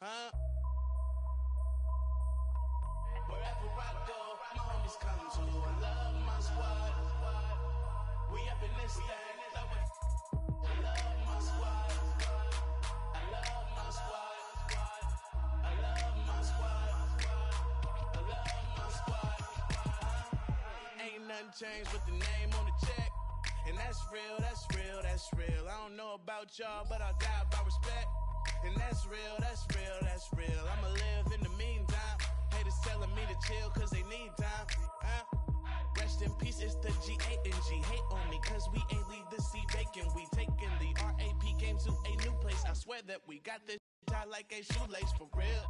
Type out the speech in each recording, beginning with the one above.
huh? Wherever I go, my homies come to. I love my squad. We up in this thing. I love my squad. I love my squad. I love my squad. I love my squad. Ain't nothing changed with the name on the check. And that's real, that's real, that's real. I don't know about y'all, but I die by respect. And that's real, that's real, that's real. I'ma live in the meantime. Haters telling me to chill cause they need time. Rest in peace, it's the G-A-N-G. Hate on me cause we ain't leave the sea vacant. We taking the RAP game to a new place. I swear that we got this tied like a shoelace for real.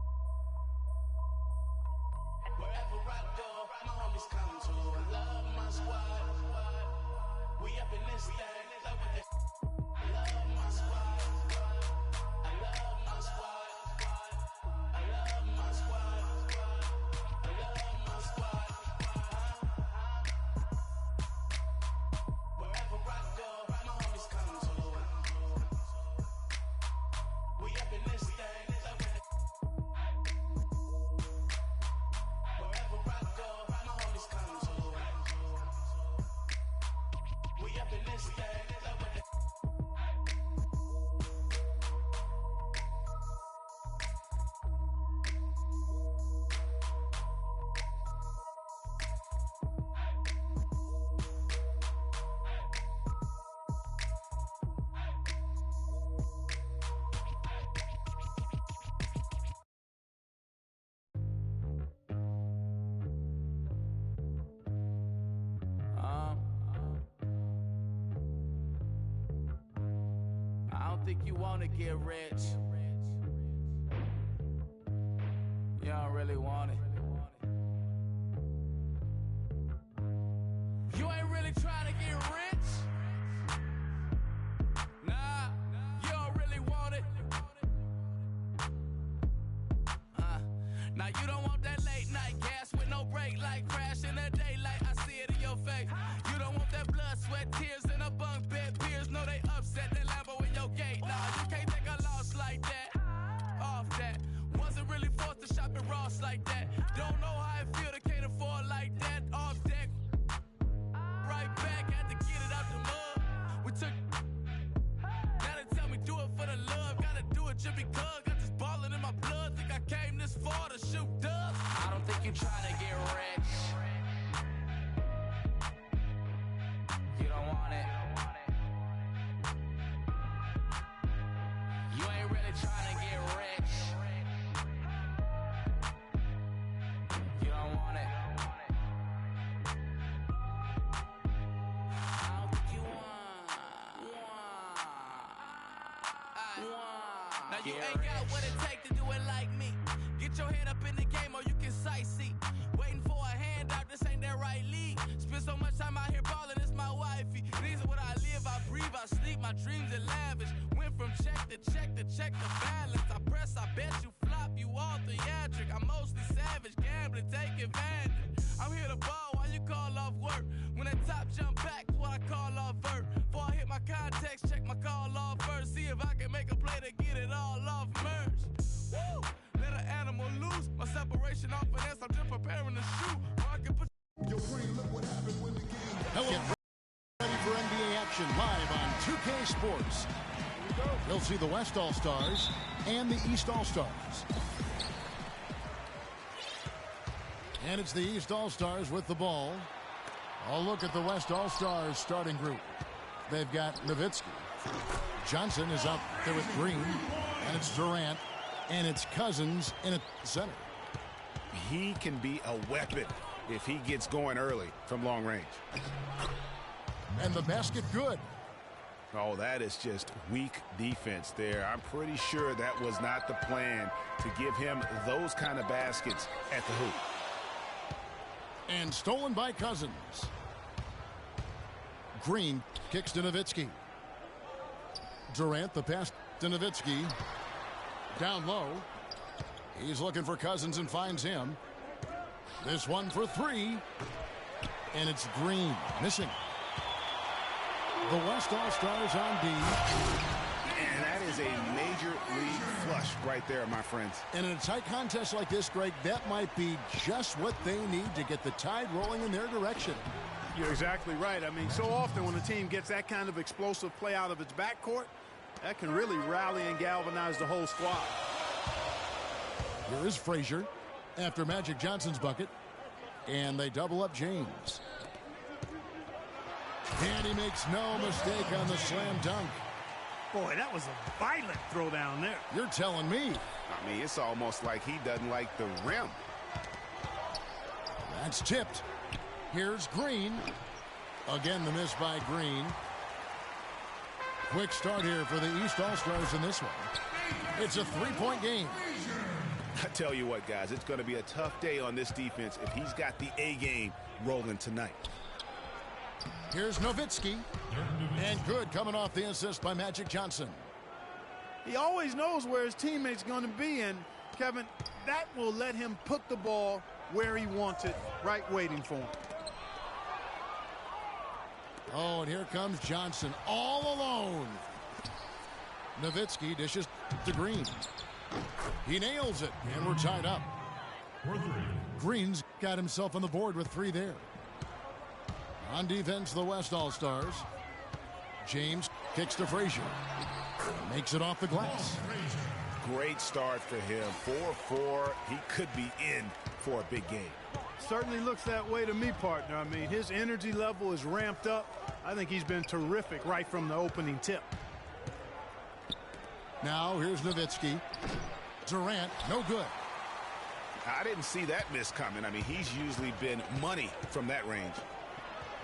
Wherever I go, my homies come to. I love my squad. We up in this thing. I love my squad. I love my squad. I love my squad. I love my squad. Wherever I go, my homies come to. We up in this thing. Wherever I go, my homies come to. We up in this thing. I don't think you wanna get rich. You don't really want it. You ain't really trying to get rich. Nah, you don't really want it. Now you don't want that late night gas with no break, like crash in the daylight. I see it in your face. You don't want that blood, sweat, tears in a bunk bed. Peers know they upset. That Lambo in your gate. Nah, you can't take a loss like that. Off that. Wasn't really forced to shop at Ross like that. Don't know how it feel to can't afford like that. Off deck. Right back, had to get it out the mud. We took. Now they tell me do it for the love. Gotta do it just because. Got this ballin' in my blood. Think I came this far to shoot dubs. I don't think you trying to get rich. You don't want it. You ain't really trying to get rich. You don't want it. I don't think you want. Now you ain't got what it takes to do it like me. Get your head up in the game or you can sightsee. Waiting for a handout, this ain't that right league. Spend so much time out here ballin', it's my wifey. These are what I live, I breathe, I sleep, my dreams are lavish. Went from check to check to check the balance. I press, I bet you flop, you all theatric. I'm mostly savage, gambling, take advantage. I'm here to ball while you call off work. When that top jump back, what I call off vert. Before I hit my context, check my call off first. See if I can make a play to get it all off merge. Woo! Let an animal loose. My separation off finesse, I'm just preparing to shoot. Or I can put. Yo, Green, look what happened when the game. Hello. Get ready for NBA action live on 2K Sports. You'll see the West All-Stars and the East All-Stars. And it's the East All-Stars with the ball. I'll look at the West All-Stars starting group. They've got Nowitzki. Johnson is up there with Green. And it's Durant. And it's Cousins in a center. He can be a weapon if he gets going early from long range. And the basket good. Oh, that is just weak defense there. I'm pretty sure that was not the plan to give him those kind of baskets at the hoop. And stolen by Cousins. Green kicks to Nowitzki. Durant, the pass to Nowitzki. Down low. He's looking for Cousins and finds him. This one for three. And it's Green missing. The West All-Stars on D. And that is a major league flush right there, my friends. And in a tight contest like this, Greg, that might be just what they need to get the tide rolling in their direction. You're exactly right. I mean, so often when a team gets that kind of explosive play out of its backcourt, that can really rally and galvanize the whole squad. Here is Frazier after Magic Johnson's bucket. And they double up James. And he makes no mistake on the slam dunk. Boy, that was a violent throw down there. You're telling me. I mean, it's almost like he doesn't like the rim. That's tipped. Here's Green. Again, the miss by Green. Quick start here for the East All-Stars in this one. It's a three-point game. I tell you what, guys, it's going to be a tough day on this defense if he's got the A game rolling tonight. Here's Nowitzki. And good coming off the assist by Magic Johnson. He always knows where his teammate's going to be, and Kevin, that will let him put the ball where he wants it, right waiting for him. Oh, and here comes Johnson all alone. Nowitzki dishes to Green. He nails it, and we're tied up. Green's got himself on the board with 3 there. On defense, the West All-Stars. James kicks to Frazier. Makes it off the glass. Great start for him. 4-4. He could be in for a big game. Certainly looks that way to me, partner. I mean, his energy level is ramped up. I think he's been terrific right from the opening tip. Now here's Nowitzki. Durant, no good. I didn't see that miss coming. I mean, he's usually been money from that range.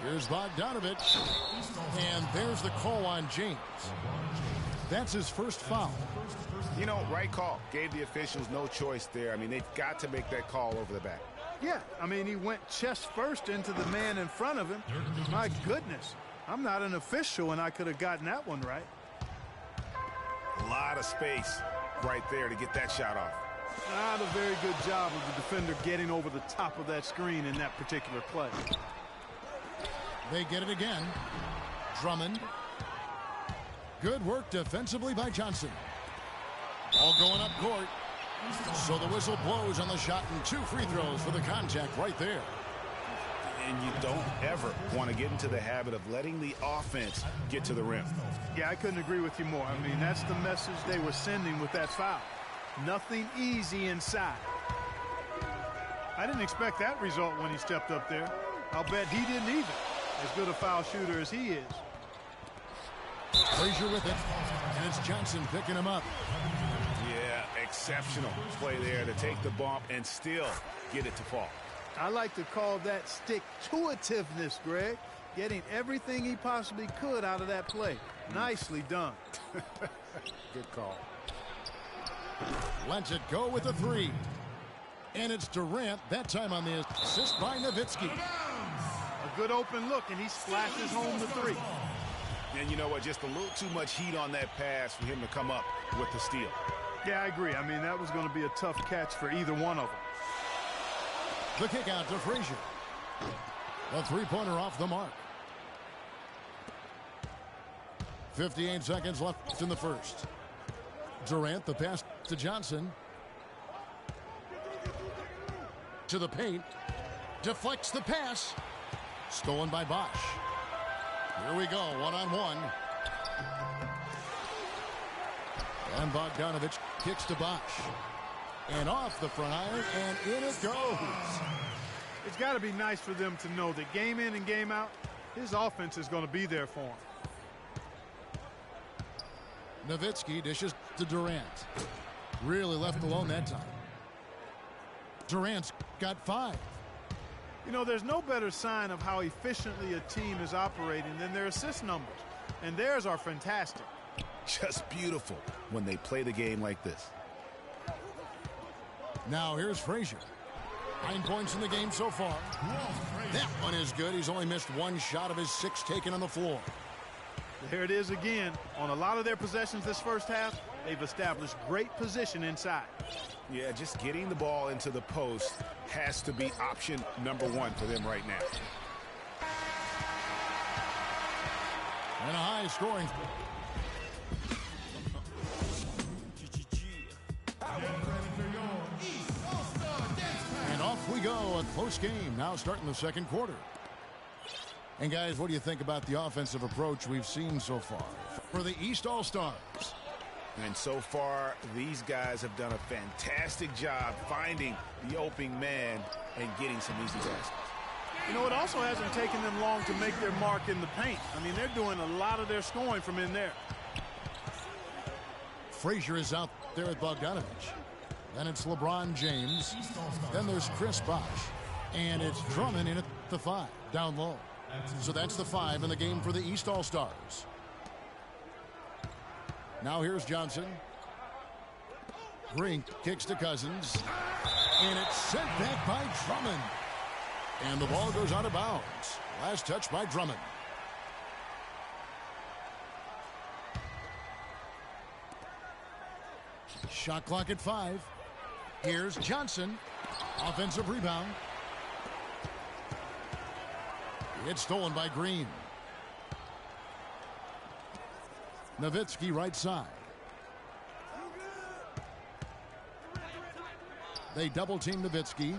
Here's Bogdanovich. And there's the call on James. That's his first foul. You know, right call. Gave the officials no choice there. I mean, they've got to make that call over the back. Yeah, I mean, he went chest first into the man in front of him. My goodness, I'm not an official, and I could have gotten that one right. A lot of space right there to get that shot off. Not a very good job of the defender getting over the top of that screen in that particular play. They get it again. Drummond. Good work defensively by Johnson. All going up court. So the whistle blows on the shot and 2 free throws for the contact right there. And you don't ever want to get into the habit of letting the offense get to the rim. Yeah, I couldn't agree with you more. I mean, that's the message they were sending with that foul. Nothing easy inside. I didn't expect that result when he stepped up there. I'll bet he didn't either. As good a foul shooter as he is. Frazier with it. And it's Johnson picking him up. Yeah, exceptional play there to take the bump and still get it to fall. I like to call that stick-to-itiveness, Greg. Getting everything he possibly could out of that play. Nicely done. Good call. Lets it go with a 3. And it's Durant, that time on the assist by Nowitzki. A good open look, and he splashes home the 3. And you know what? Just a little too much heat on that pass for him to come up with the steal. Yeah, I agree. I mean, that was going to be a tough catch for either one of them. The kick out to Frazier. A 3-pointer off the mark. 58 seconds left in the first. Durant, the pass to Johnson. To the paint. Deflects the pass. Stolen by Bosch. Here we go, one-on-one. And Bogdanovich kicks to Bosch. And off the front iron, and in it goes. It's got to be nice for them to know that game in and game out, his offense is going to be there for him. Nowitzki dishes to Durant. Really left alone that time. Durant's got 5. You know, there's no better sign of how efficiently a team is operating than their assist numbers. And theirs are fantastic. Just beautiful when they play the game like this. Now here's Frazier. 9 points in the game so far. That one is good. He's only missed 1 shot of his 6 taken on the floor. Here it is again. On a lot of their possessions this first half, they've established great position inside. Yeah, just getting the ball into the post has to be option number 1 for them right now. And a high scoring. Off we go. A close game now starting the second quarter. And guys, what do you think about the offensive approach we've seen so far for the East All-Stars? And so far, these guys have done a fantastic job finding the opening man and getting some easy baskets. You know, it also hasn't taken them long to make their mark in the paint. I mean, they're doing a lot of their scoring from in there. Frazier is out there at Bogdanovich. Then it's LeBron James. Then there's Chris Bosh. And it's Drummond in at the 5, down low. So that's the 5 in the game for the East All-Stars. Now here's Johnson. Green kicks to Cousins. And it's sent back by Drummond. And the ball goes out of bounds. Last touch by Drummond. Shot clock at 5. Here's Johnson. Offensive rebound. It's stolen by Green. Nowitzki right side. They double team Nowitzki.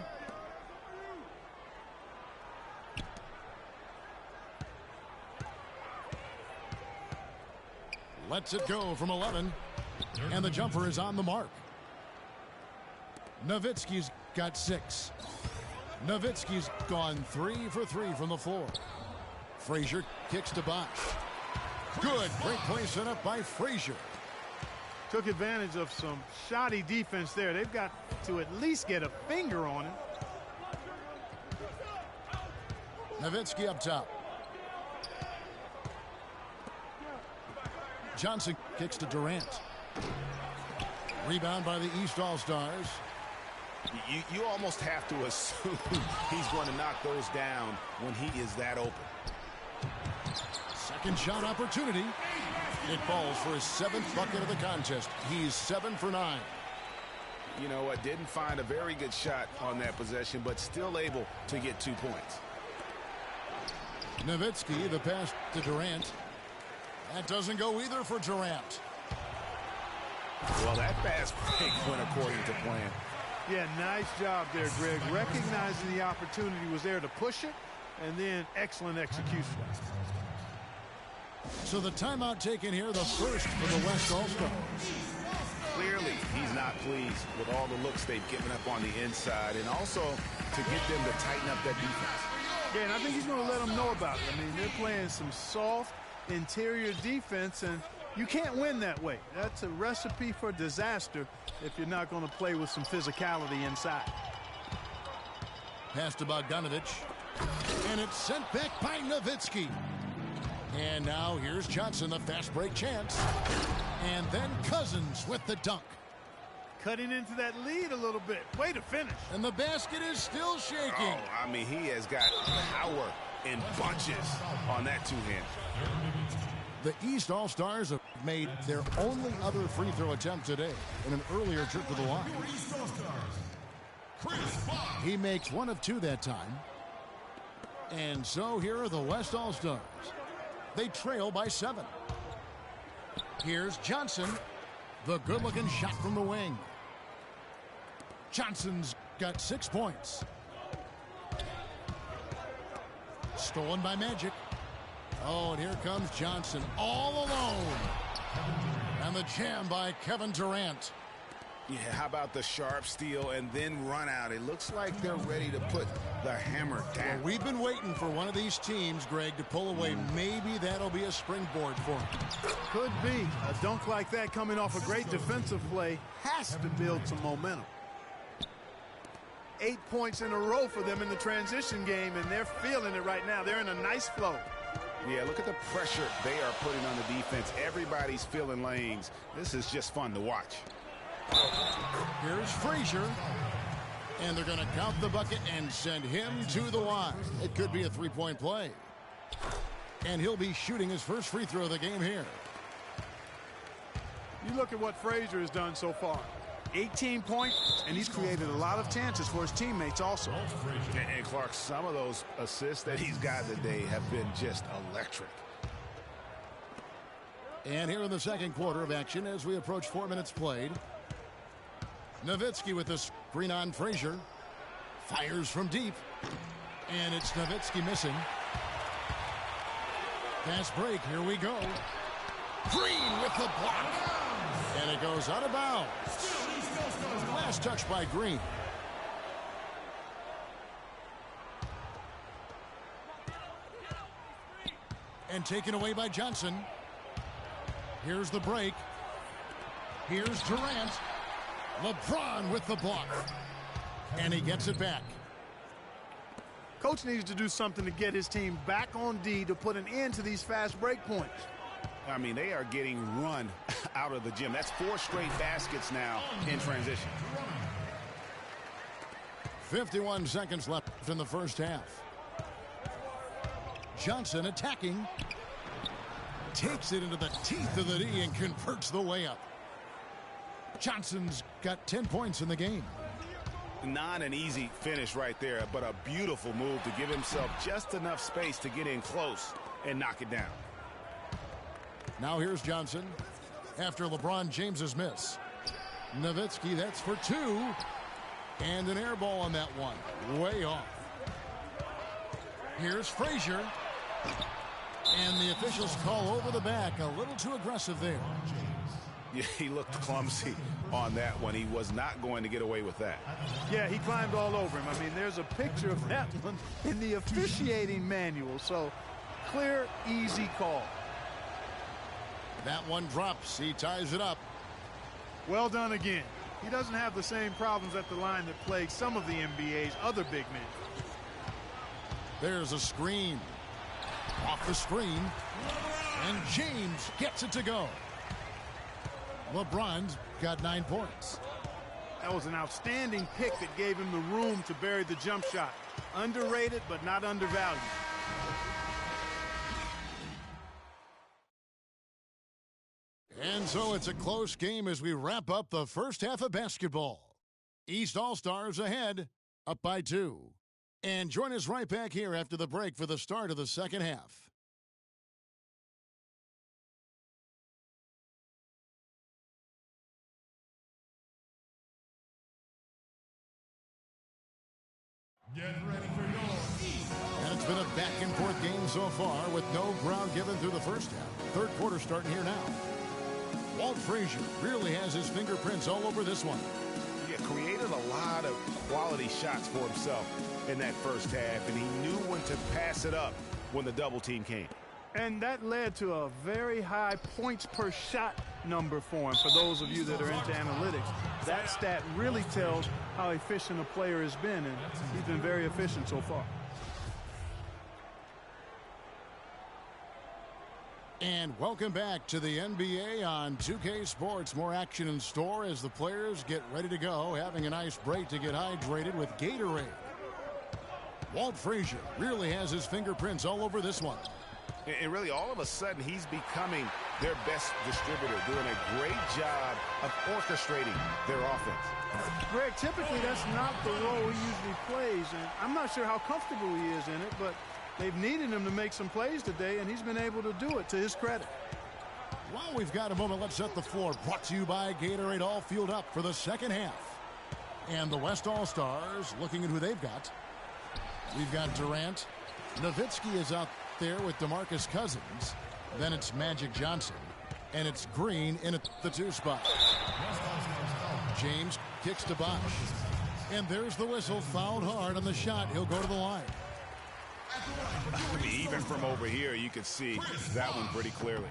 Lets it go from 11. And the jumper is on the mark. Nowitzki's got 6. Nowitzki's gone 3 for 3 from the floor. Frazier kicks to Bosh. Good. Great play set up by Frazier. Took advantage of some shoddy defense there. They've got to at least get a finger on him. Nowitzki up top. Johnson kicks to Durant. Rebound by the East All-Stars. You almost have to assume he's going to knock those down when he is that open. Second shot opportunity. It falls for his 7th bucket of the contest. He's 7 for 9. You know what? Didn't find a very good shot on that possession, but still able to get 2 points. Nowitzki, the pass to Durant. That doesn't go either for Durant. Well, that fast break went according to plan. Yeah, nice job there, Greg. Recognizing the opportunity was there to push it, and then excellent execution. So the timeout taken here, the first for the West All-Stars. Clearly, he's not pleased with all the looks they've given up on the inside, and also to get them to tighten up that defense. Yeah, and I think he's going to let them know about it. I mean, they're playing some soft interior defense, and you can't win that way. That's a recipe for disaster if you're not going to play with some physicality inside. Pass to Bogdanovich. And it's sent back by Nowitzki. And now here's Johnson, the fast break chance. And then Cousins with the dunk. Cutting into that lead a little bit. Way to finish. And the basket is still shaking. Oh, I mean, he has got power in bunches on that two-hand. The East All-Stars have made their only other free throw attempt today in an earlier trip to the line. He makes 1 of 2 that time. And so here are the West All-Stars. They trail by 7. Here's Johnson. The good-looking shot from the wing. Johnson's got 6 points. Stolen by Magic. Oh, and here comes Johnson all alone. And the jam by Kevin Durant. Yeah, how about the sharp steal and then run out? It looks like they're ready to put the hammer down. Well, we've been waiting for one of these teams, Greg, to pull away. Maybe that'll be a springboard for him. Could be. A dunk like that coming off a great defensive play has to build some momentum. 8 points in a row for them in the transition game, and they're feeling it right now. They're in a nice flow. Yeah, look at the pressure they are putting on the defense. Everybody's filling lanes. This is just fun to watch. Here's Frazier. And they're going to count the bucket and send him to the line. It could be a 3-point play. And he'll be shooting his first free throw of the game here. You look at what Frazier has done so far. 18 points, and he's created a lot of chances for his teammates also. And Clark, some of those assists that he's got today have been just electric. And here in the second quarter of action as we approach 4 minutes played. Nowitzki with the screen on Frazier. Fires from deep. And it's Nowitzki missing. Fast break. Here we go. Green with the block. And it goes out of bounds. Last touch by Green. And taken away by Johnson. Here's the break. Here's Durant. LeBron with the block. And he gets it back. Coach needs to do something to get his team back on D to put an end to these fast break points. I mean, they are getting run out of the gym. That's 4 straight baskets now in transition. 51 seconds left in the first half. Johnson attacking. Takes it into the teeth of the D and converts the layup. Johnson's got 10 points in the game. Not an easy finish right there, but a beautiful move to give himself just enough space to get in close and knock it down. Now here's Johnson after LeBron James's miss. Nowitzki, that's for 2. And an air ball on that one. Way off. Here's Frazier. And the officials call over the back. A little too aggressive there. Yeah, he looked clumsy on that one. He was not going to get away with that. Yeah, he climbed all over him. I mean, there's a picture of that one in the officiating manual. So, clear, easy call. That one drops. He ties it up. Well done again. He doesn't have the same problems at the line that plague some of the NBA's other big men. There's a screen. Off the screen. And James gets it to go. LeBron's got 9 points. That was an outstanding pick that gave him the room to bury the jump shot. Underrated, but not undervalued. And so it's a close game as we wrap up the first half of basketball. East All-Stars ahead, up by 2. And join us right back here after the break for the start of the second half. Get ready for your And it's been a back-and-forth game so far with no ground given through the first half. Third quarter starting here now. Walt Frazier really has his fingerprints all over this one. Yeah, created a lot of quality shots for himself in that first half, and he knew when to pass it up when the double team came. And that led to a very high points per shot number for him. For those of you that are into analytics, that stat really tells how efficient a player has been, and he's been very efficient so far. And welcome back to the NBA on 2K Sports. More action in store as the players get ready to go, having a nice break to get hydrated with Gatorade. Walt Frazier really has his fingerprints all over this one. And really, all of a sudden, he's becoming their best distributor, doing a great job of orchestrating their offense. Greg, typically that's not the role he usually plays, and I'm not sure how comfortable he is in it, but they've needed him to make some plays today, and he's been able to do it to his credit. While we've got a moment, let's set the floor. Brought to you by Gatorade, all fueled up for the second half. And the West All-Stars looking at who they've got. We've got Durant. Nowitzki is out there with DeMarcus Cousins. Then it's Magic Johnson. And it's Green in at the 2 spot. James kicks to Bosh. And there's the whistle. Fouled hard on the shot. He'll go to the line. Even from over here, you could see that one pretty clearly.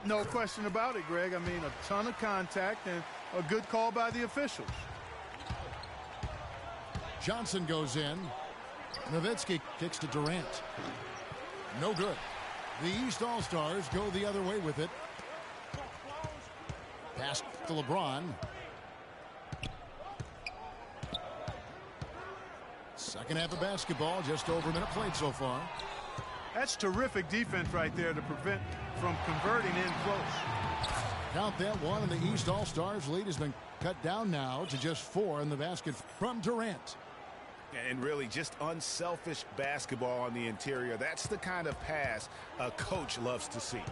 No question about it, Greg. I mean, a ton of contact and a good call by the officials. Johnson goes in. Nowitzki kicks to Durant. No good. The East All-Stars go the other way with it. Pass to LeBron. Second half of basketball, just over a minute played so far. That's terrific defense right there to prevent from converting in close. Count that one, and the East All-Stars lead has been cut down now to just 4 in the basket from Durant. And really just unselfish basketball on the interior. That's the kind of pass a coach loves to see.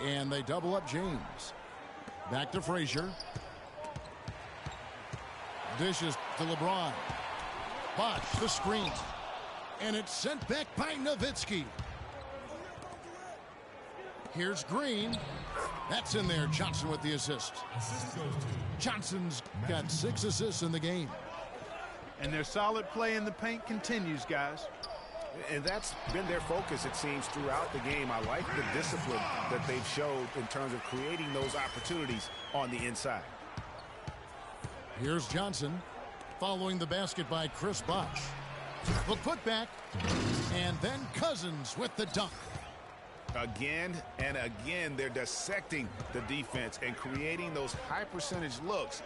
And they double up James. Back to Frazier. Dishes to LeBron. Bosch, the screen. And it's sent back by Nowitzki. Here's Green. That's in there. Johnson with the assist. Johnson's got 6 assists in the game. And their solid play in the paint continues, guys. And that's been their focus, it seems, throughout the game. I like the discipline that they've showed in terms of creating those opportunities on the inside. Here's Johnson following the basket by Chris Bosch. The putback, and then Cousins with the dunk. Again and again, they're dissecting the defense and creating those high-percentage looks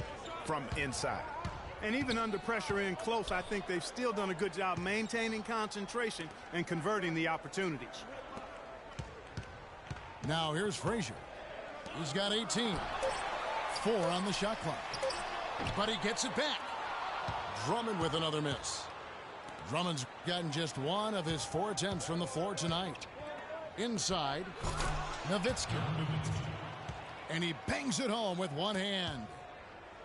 from inside. And even under pressure in close, I think they've still done a good job maintaining concentration and converting the opportunities. Now here's Frazier. He's got 18. 4 on the shot clock. But he gets it back. Drummond with another miss. Drummond's gotten just 1 of his 4 attempts from the floor tonight. Inside, Nowitzki. And he bangs it home with one hand.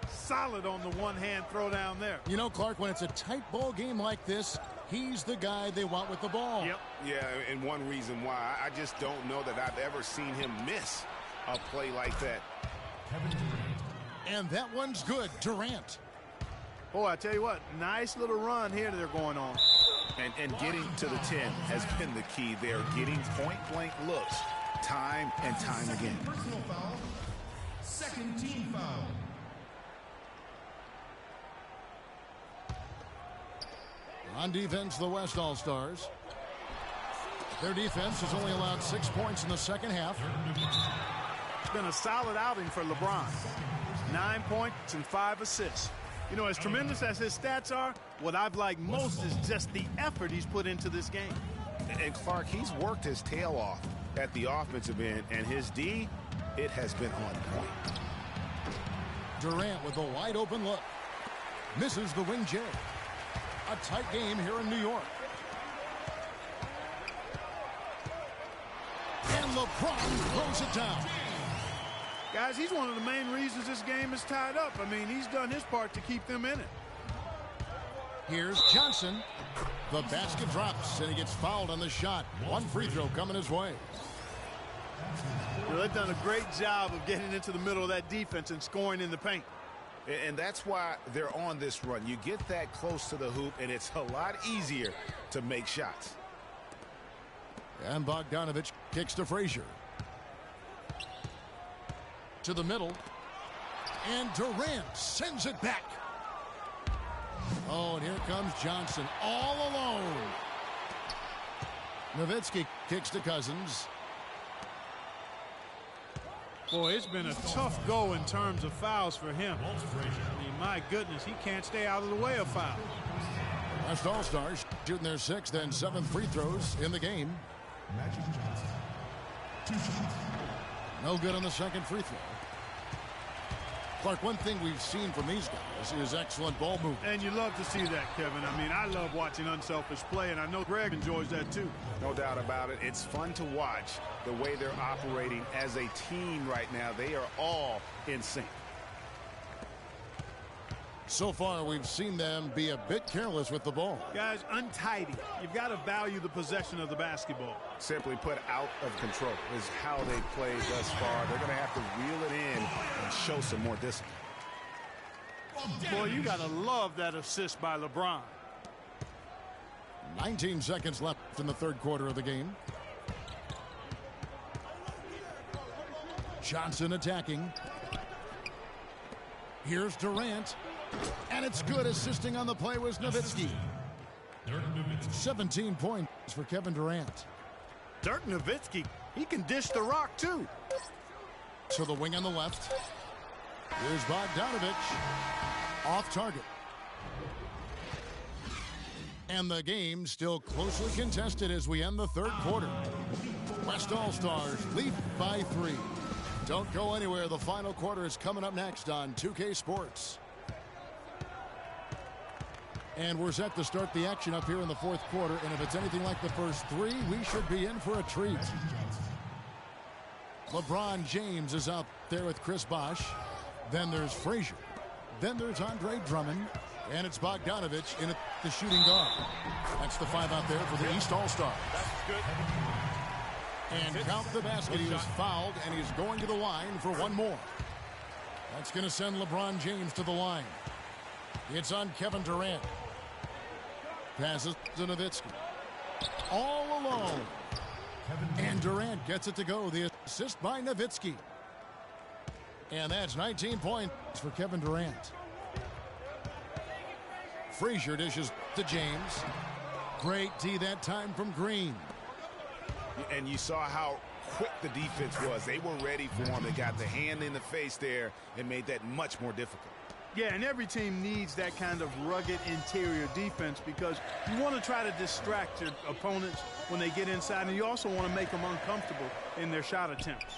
Solid on the one-hand throw down there. You know, Clark, when it's a tight ball game like this, he's the guy they want with the ball. Yep. Yeah, and one reason why, I just don't know that I've ever seen him miss a play like that. And that one's good. Durant. Boy, I tell you what, nice little run here that they're going on. And getting to the 10 has been the key. They're getting point-blank looks time and time again. Personal foul. Second team foul. On defense, the West All-Stars. Their defense has only allowed 6 points in the second half. It's been a solid outing for LeBron. 9 points and 5 assists. You know, as tremendous as his stats are, what I've liked most is just the effort he's put into this game. And Clark, he's worked his tail off at the offensive end, and his D, it has been on point. Durant with a wide open look. Misses the wing J. A tight game here in New York. And LeBron throws it down. Guys, he's one of the main reasons this game is tied up. I mean, he's done his part to keep them in it. Here's Johnson. The basket drops, and he gets fouled on the shot. 1 free throw coming his way. Well, they've done a great job of getting into the middle of that defense and scoring in the paint. And that's why they're on this run. You get that close to the hoop, and it's a lot easier to make shots. And Bogdanovich kicks to Frazier. To the middle. And Durant sends it back. Oh, and here comes Johnson all alone. Nowitzki kicks to Cousins. Boy, it's been a tough go in terms of fouls for him. I mean, my goodness, he can't stay out of the way of fouls. West All-Stars shooting their 6th and 7th free throws in the game. No good on the second free throw. Clark, one thing we've seen from these guys is excellent ball movement. And you love to see that, Kevin. I mean, I love watching unselfish play, and I know Greg enjoys that too. No doubt about it. It's fun to watch the way they're operating as a team right now. They are all in sync. So far, we've seen them be a bit careless with the ball. Guys, untidy. You've got to value the possession of the basketball. Simply put, out of control is how they played thus far. They're going to have to reel it in and show some more discipline. Boy, you got to love that assist by LeBron. 19 seconds left in the third quarter of the game. Johnson attacking. Here's Durant. And it's good. Assisting on the play was Nowitzki. 17 points for Kevin Durant. Dirk Nowitzki, he can dish the rock too. To the wing on the left. Here's Bogdanovich. Off target. And the game still closely contested as we end the third quarter. West All-Stars lead by 3. Don't go anywhere. The final quarter is coming up next on 2K Sports. And we're set to start the action up here in the fourth quarter. And if it's anything like the first 3, we should be in for a treat. LeBron James is out there with Chris Bosch. Then there's Frazier. Then there's Andre Drummond. And it's Bogdanovich in at the shooting guard. That's the 5 out there for the East All-Stars. And count the basket. He was fouled, and he's going to the line for one more. That's going to send LeBron James to the line. It's on Kevin Durant. Passes to Nowitzki. All alone. And Durant gets it to go. The assist by Nowitzki. And that's 19 points for Kevin Durant. Frazier dishes to James. Great D that time from Green. And you saw how quick the defense was. They were ready for him. They got the hand in the face there and made that much more difficult. Yeah, and every team needs that kind of rugged interior defense because you want to try to distract your opponents when they get inside, and you also want to make them uncomfortable in their shot attempts.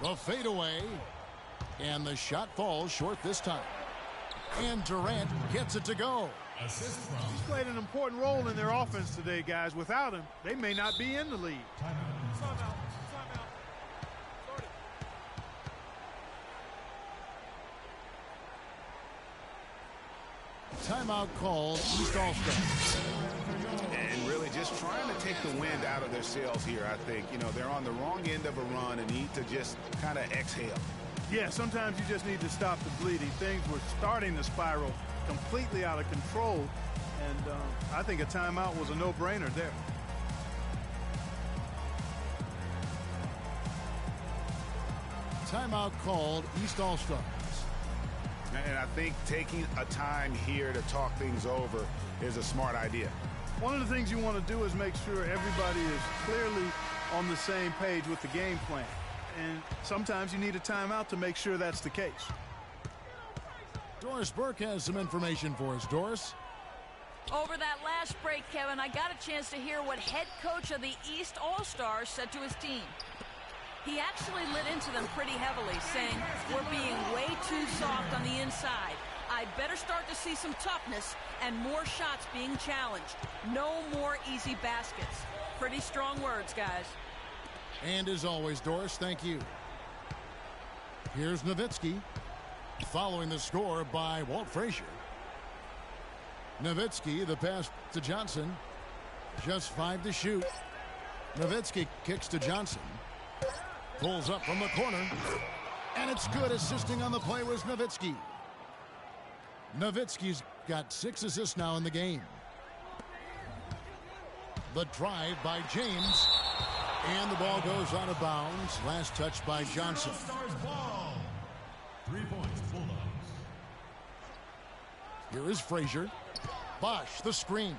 The fadeaway, and the shot falls short this time. And Durant gets it to go. Assist from. He's played an important role in their offense today, guys. Without him, they may not be in the lead. Timeout called East All-Stars. And really just trying to take the wind out of their sails here, I think. You know, they're on the wrong end of a run and need to just kind of exhale. Yeah, sometimes you just need to stop the bleeding. Things were starting to spiral completely out of control, and I think a timeout was a no-brainer there. Timeout called East All-Stars. And I think taking a time here to talk things over is a smart idea. One of the things you want to do is make sure everybody is clearly on the same page with the game plan. And sometimes you need a timeout to make sure that's the case. Doris Burke has some information for us. Doris? Over that last break, Kevin, I got a chance to hear what head coach of the East All-Stars said to his team. He actually lit into them pretty heavily, saying, "We're being way too soft on the inside. I better start to see some toughness and more shots being challenged. No more easy baskets." Pretty strong words, guys. And as always, Doris, thank you. Here's Nowitzki, following the score by Walt Frazier. Nowitzki, the pass to Johnson. Just 5 to shoot. Nowitzki kicks to Johnson. Pulls up from the corner. And it's good. Assisting on the play was Nowitzki. Nowitzki's got 6 assists now in the game. The drive by James. And the ball goes out of bounds. Last touch by Johnson. Stars ball. 3 points, Bulldogs. Here is Frazier. Bosch, the screen.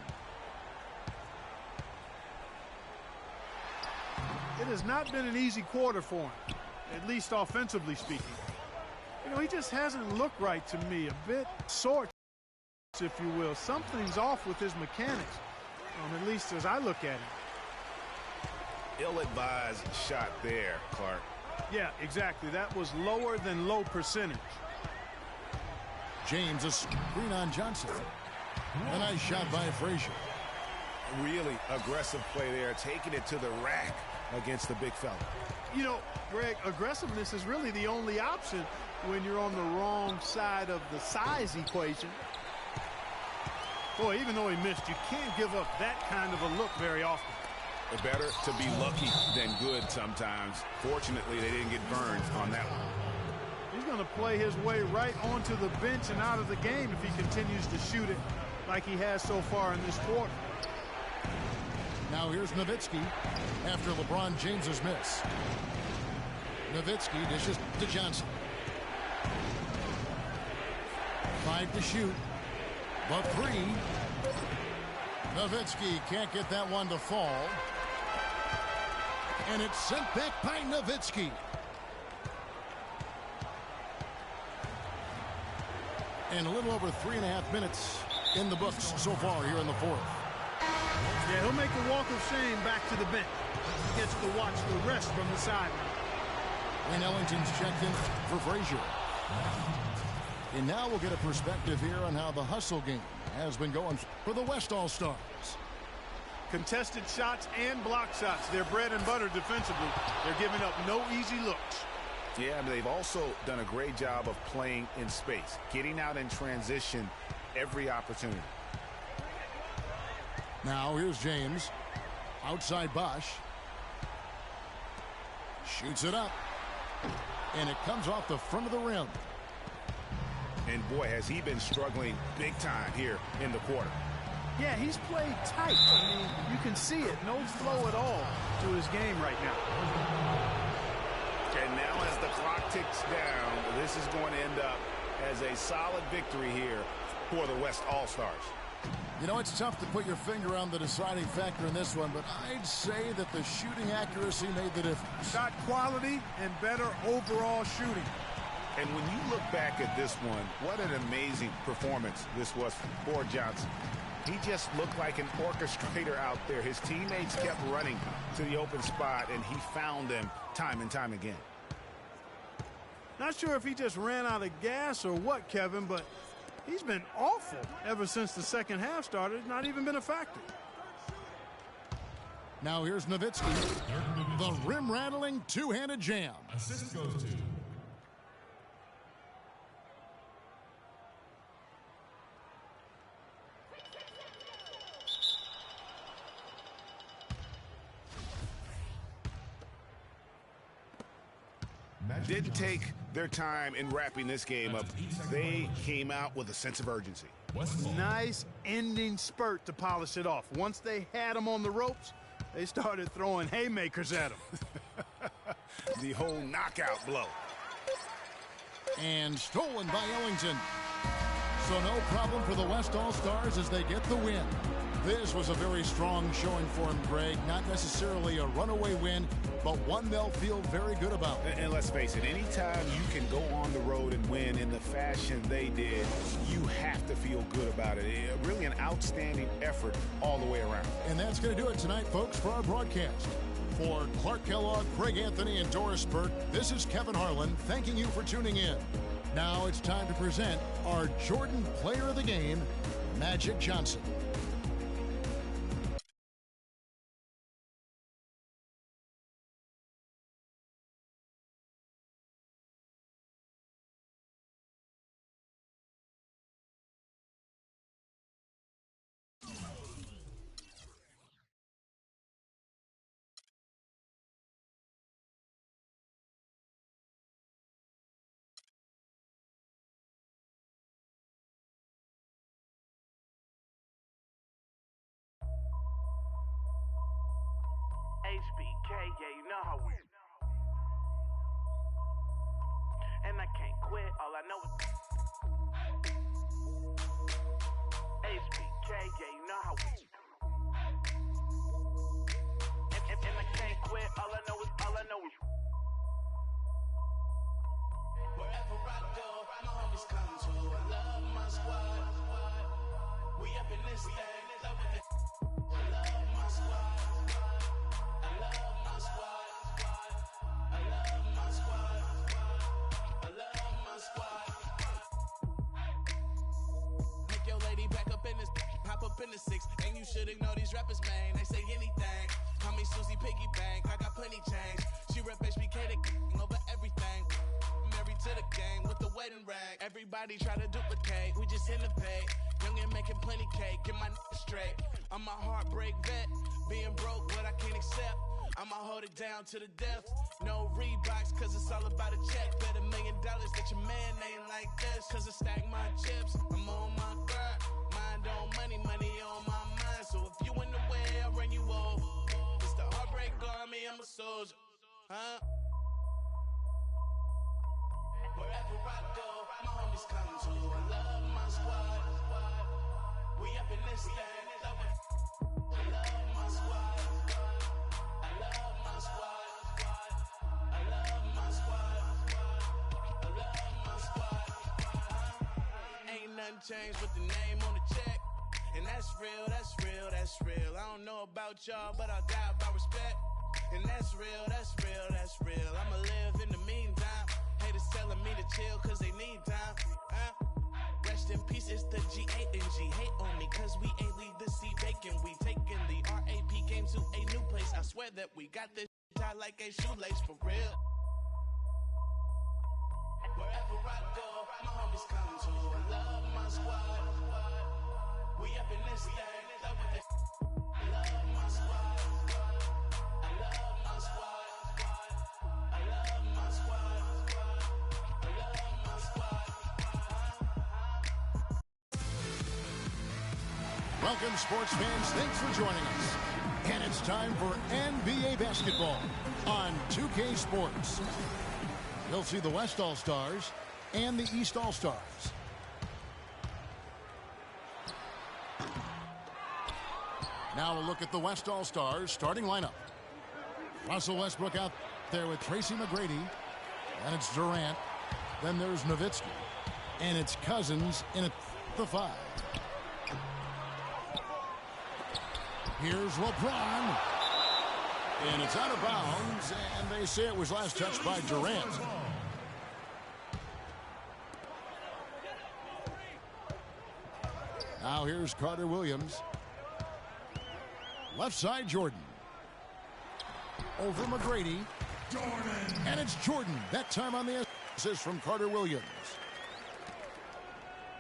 It has not been an easy quarter for him, at least offensively speaking. You know, he just hasn't looked right to me. A bit sore, if you will. Something's off with his mechanics, at least as I look at him. Ill-advised shot there, Clark. Yeah, exactly. That was lower than low percentage. James, a screen on Johnson. A nice shot by Frazier. Really aggressive play there, taking it to the rack against the big fella. You know, Greg, aggressiveness is really the only option when you're on the wrong side of the size equation. Boy, even though he missed, you can't give up that kind of a look very often. Better to be lucky than good sometimes. Fortunately, they didn't get burned on that one. He's going to play his way right onto the bench and out of the game if he continues to shoot it like he has so far in this quarter. Now here's Nowitzki after LeBron James's miss. Nowitzki dishes to Johnson. 5 to shoot. The 3. Nowitzki can't get that one to fall. And it's sent back by Nowitzki. And a little over 3.5 minutes in the books so far here in the 4th. Yeah, he'll make a walk of shame back to the bench. He gets to watch the rest from the sideline. And Ellington's checked in for Frazier. And now we'll get a perspective here on how the hustle game has been going for the West All-Stars. Contested shots and block shots. They're bread and butter defensively. They're giving up no easy looks. Yeah, but they've also done a great job of playing in space, getting out in transition every opportunity. Now here's James. Outside Bosch. Shoots it up. And it comes off the front of the rim. And boy, has he been struggling big time here in the quarter. Yeah, he's played tight. I mean, you can see it. No flow at all to his game right now. And now as the clock ticks down, this is going to end up as a solid victory here for the West All-Stars. You know, it's tough to put your finger on the deciding factor in this one, but I'd say that the shooting accuracy made the difference. Shot quality and better overall shooting. And when you look back at this one, what an amazing performance this was for Johnson. He just looked like an orchestrator out there. His teammates kept running to the open spot, and he found them time and time again. Not sure if he just ran out of gas or what, Kevin, but he's been awful ever since the second half started. Not even been a factor. Now here's Nowitzki. The rim-rattling two-handed jam. Assist goes to Didn't take their time in wrapping this game up. They came out with a sense of urgency. Nice ending spurt to polish it off. Once they had him on the ropes, they started throwing haymakers at him. The whole knockout blow. And stolen by Ellington. So no problem for the West All-Stars as they get the win. This was a very strong showing for him, Greg. Not necessarily a runaway win, but one they'll feel very good about. And let's face it, anytime you can go on the road and win in the fashion they did, you have to feel good about it. Really an outstanding effort all the way around. And that's going to do it tonight, folks, for our broadcast. For Clark Kellogg, Craig Anthony, and Doris Burke, this is Kevin Harlan thanking you for tuning in. Now it's time to present our Jordan Player of the Game, Magic Johnson. HBK, yeah, you know how we. And I can't quit, all I know is. HBK, yeah, you know how we. And I can't quit, all I know is. Wherever I go, my homies come to. I love my squad. We up in this thing, love it. I love my squad. In the six, and you should ignore these rappers, man. They say anything. Call me Susie Piggy Bank. I got plenty change. She rep HBK over everything. Married to the game with the wedding ring. Everybody try to duplicate. We just in the pay. Young and making plenty cake. Get my straight. I'm a heartbreak vet. Being broke, what I can't accept. I'ma hold it down to the death. No Reeboks, cause it's all about a check. Bet $1 million that your man ain't like this. Cause I stack my chips. I'm on my grind. Mind on money, money on my mind. So if you in the way, I'll run you over. It's the heartbreak army, I'm a soldier. Huh? Wherever I go, my homies come to. I love my squad. We up in this thing, love it. I love my squad. I love my squad. I love my squad. I love my squad. Ain't nothing changed with the name on the check. And that's real, that's real, that's real. I don't know about y'all, but I'll die about respect. And that's real, that's real, that's real. I'ma live in the meantime. Haters telling me to chill cause they need time. Rest in peace, it's the G-A-N-G. Hate on me cause we ain't leave the seat vacant. We taking the RAP game to a new place. I swear that we got this tied like a shoelace for real. Wherever I go, my homies come to. I love my squad. We up in this thing. Love with it. I love my squad. I love my squad. I love my squad. I love my squad. Welcome, sports fans. Thanks for joining us. And it's time for NBA basketball on 2K Sports. You'll see the West All-Stars and the East All-Stars. Now a look at the West All-Stars starting lineup. Russell Westbrook out there with Tracy McGrady. And it's Durant. Then there's Nowitzki. And it's Cousins in at the 5. Here's LeBron. And it's out of bounds. And they say it was last touched by Durant. Now here's Carter Williams. Left side, Jordan. Over McGrady. And it's Jordan. That time on the assist from Carter Williams.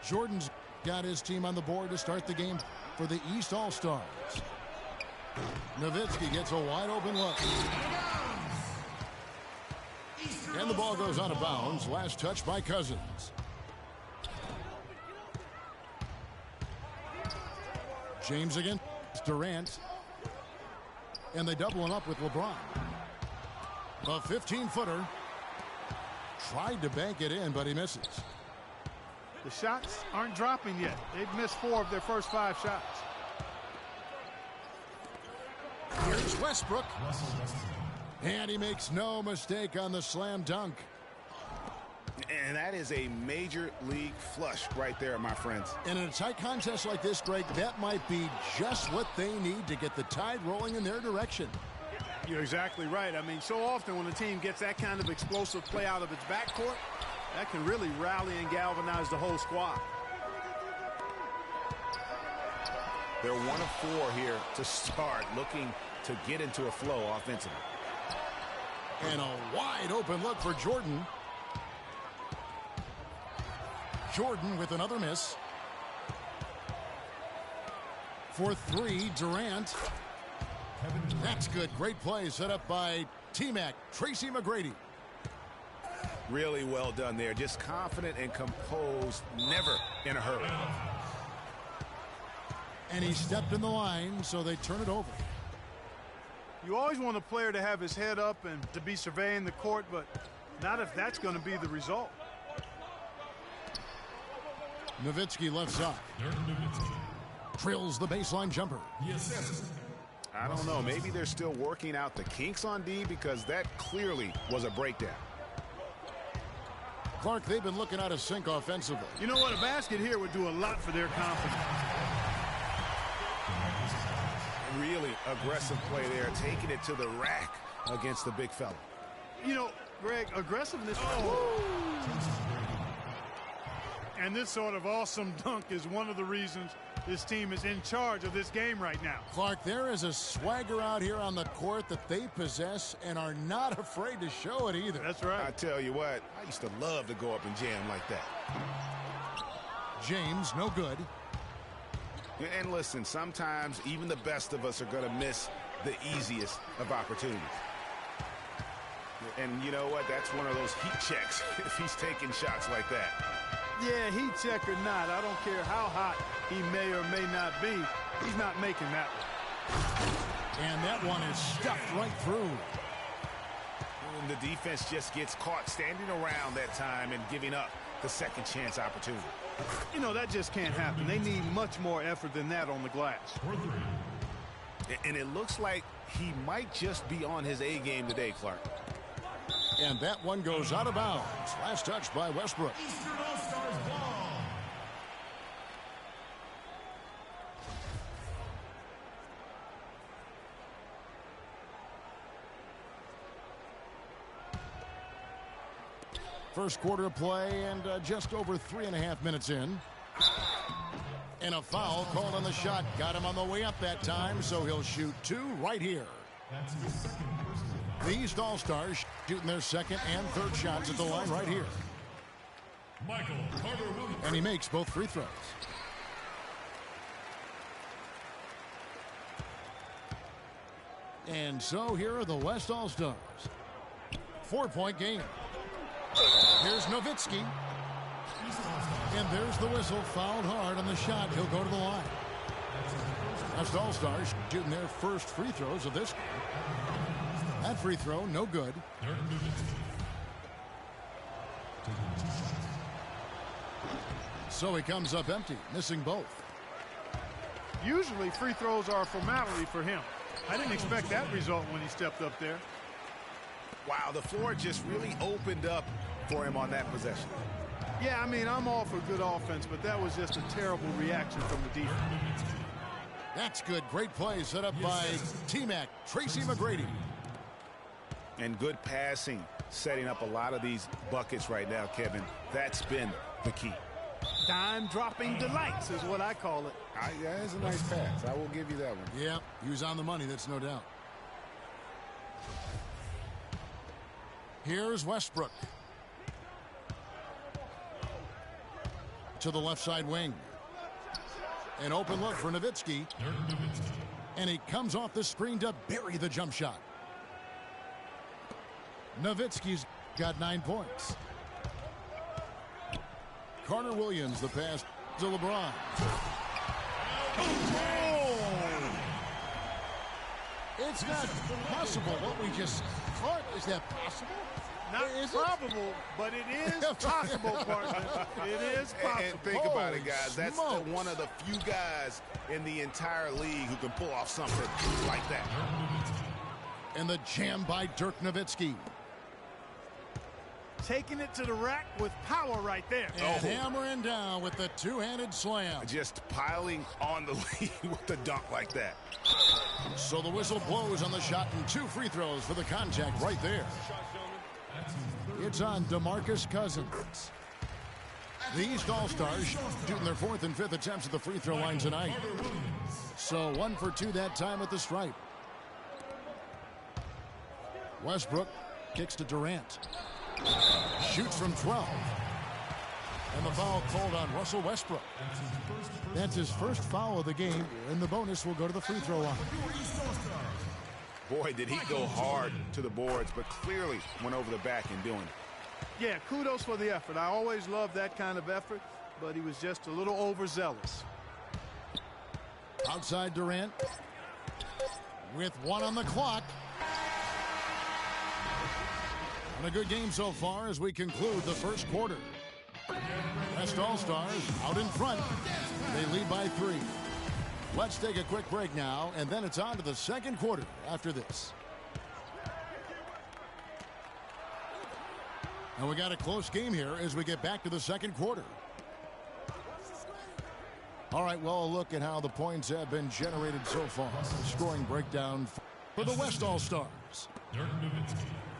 Jordan's got his team on the board to start the game for the East All-Stars. Nowitzki gets a wide open look. And the ball goes out of bounds. Last touch by Cousins. James again. Durant. And they double him up with LeBron. The 15-footer. Tried to bank it in, but he misses. The shots aren't dropping yet. They've missed 4 of their first 5 shots. Here's Westbrook. And he makes no mistake on the slam dunk. And that is a major league flush right there, my friends. And in a tight contest like this, Greg, that might be just what they need to get the tide rolling in their direction. You're exactly right. I mean, so often when a team gets that kind of explosive play out of its backcourt, that can really rally and galvanize the whole squad. They're 1 of 4 here to start, looking to get into a flow offensively. And a wide open look for Jordan. Jordan with another miss. For 3, Durant. That's good. Great play set up by teammate Tracy McGrady. Really well done there. Just confident and composed, never in a hurry. And he stepped in the line, so they turn it over. You always want a player to have his head up and to be surveying the court, but not if that's going to be the result. Nowitzki left side. Drills the baseline jumper. I don't know. Maybe they're still working out the kinks on D, because that clearly was a breakdown. Clark, they've been looking out of sync offensively. You know what? A basket here would do a lot for their confidence. Really aggressive play there, taking it to the rack against the big fella. You know, Greg, aggressiveness. And this sort of awesome dunk is one of the reasons this team is in charge of this game right now. Clark, there is a swagger out here on the court that they possess and are not afraid to show it either. That's right. I tell you what, I used to love to go up and jam like that. James, no good. And listen, sometimes even the best of us are going to miss the easiest of opportunities. And you know what? That's one of those heat checks if he's taking shots like that. Yeah, heat check or not, I don't care how hot he may or may not be, he's not making that one. And that one is stuffed right through. And the defense just gets caught standing around that time and giving up the second chance opportunity. You know, that just can't happen. They need much more effort than that on the glass. And it looks like he might just be on his A game today, Clark. And that one goes out of bounds. Last touch by Westbrook. Eastern All-Stars ball. First quarter of play and just over 3.5 minutes in. And a foul called on the shot. Got him on the way up that time, so he'll shoot 2 right here. That's his second personal foul. The East All-Stars shooting their second and third shots at the line right here. Michael Carter-Williams. And he makes both free throws. And so here are the West All-Stars. 4-point game. Here's Nowitzki. And there's the whistle. Fouled hard on the shot. He'll go to the line. West All-Stars shooting their first free throws of this game. That free throw, no good. So he comes up empty, missing both. Usually free throws are a formality for him. I didn't expect that result when he stepped up there. Wow, the floor just really opened up for him on that possession. Yeah, I mean, I'm all for good offense, but that was just a terrible reaction from the defense. That's good. Great play set up by teammate Tracy McGrady. And good passing, setting up a lot of these buckets right now, Kevin. That's been the key. Dime-dropping delights is what I call it. That is a nice pass. I will give you that one. Yeah, he was on the money, that's no doubt. Here's Westbrook. To the left side wing. An open look for Nowitzki. And he comes off the screen to bury the jump shot. Nowitzki's got 9 points. Carter Williams, the pass to LeBron. Oh! It's not possible what we just caught. Is that possible? Not probable, but it is possible, partner. It is possible. And think about it, guys. That's smokes. one of the few guys in the entire league who can pull off something like that. And the jam by Dirk Nowitzki. Taking it to the rack with power right there. And hammering down with the two-handed slam. Just piling on the lead with the dunk like that. So the whistle blows on the shot and 2 free throws for the contact right there. It's on DeMarcus Cousins. The East All-Stars shooting their 4th and 5th attempts at the free throw line tonight. So 1 for 2 that time at the stripe. Westbrook kicks to Durant. Shoots from 12. And the foul called on Russell Westbrook. That's his first foul of the game, and the bonus will go to the free throw line. Boy, did he go hard to the boards, but clearly went over the back in doing it. Yeah, kudos for the effort. I always love that kind of effort, but he was just a little overzealous. Outside Durant. With 1 on the clock. And a good game so far as we conclude the first quarter. West All-Stars out in front. They lead by 3. Let's take a quick break now, and then it's on to the second quarter after this. And we got a close game here as we get back to the second quarter. All right, well, a look at how the points have been generated so far. The scoring breakdown for the West All-Stars.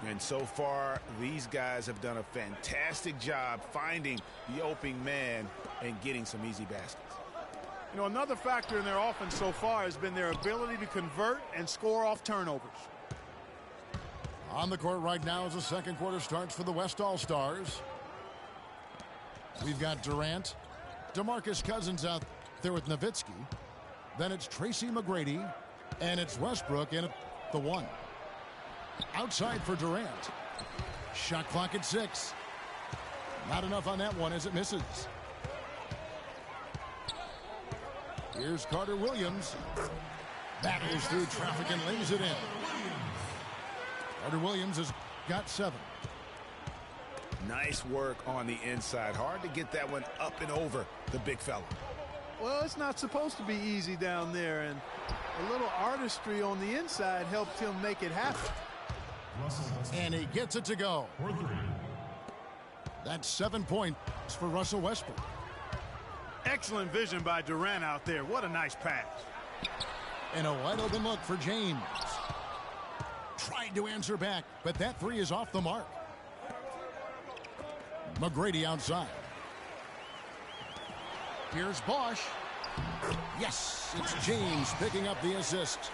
And so far, these guys have done a fantastic job finding the opening man and getting some easy baskets. You know, another factor in their offense so far has been their ability to convert and score off turnovers. On the court right now as the second quarter starts for the West All-Stars. We've got Durant, DeMarcus Cousins out there with Nowitzki. Then it's Tracy McGrady, and it's Westbrook in at the 1. Outside for Durant. Shot clock at 6. Not enough on that one as it misses. Here's Carter Williams. Battles through traffic and lays it in. Carter Williams has got 7. Nice work on the inside. Hard to get that one up and over the big fella. Well, it's not supposed to be easy down there, and a little artistry on the inside helped him make it happen. And he gets it to go. That's 7 points for Russell Westbrook. Excellent vision by Durant out there. What a nice pass. And a wide open look for James. Tried to answer back, but that 3 is off the mark. McGrady outside. Here's Bosch. Yes, it's James picking up the assist.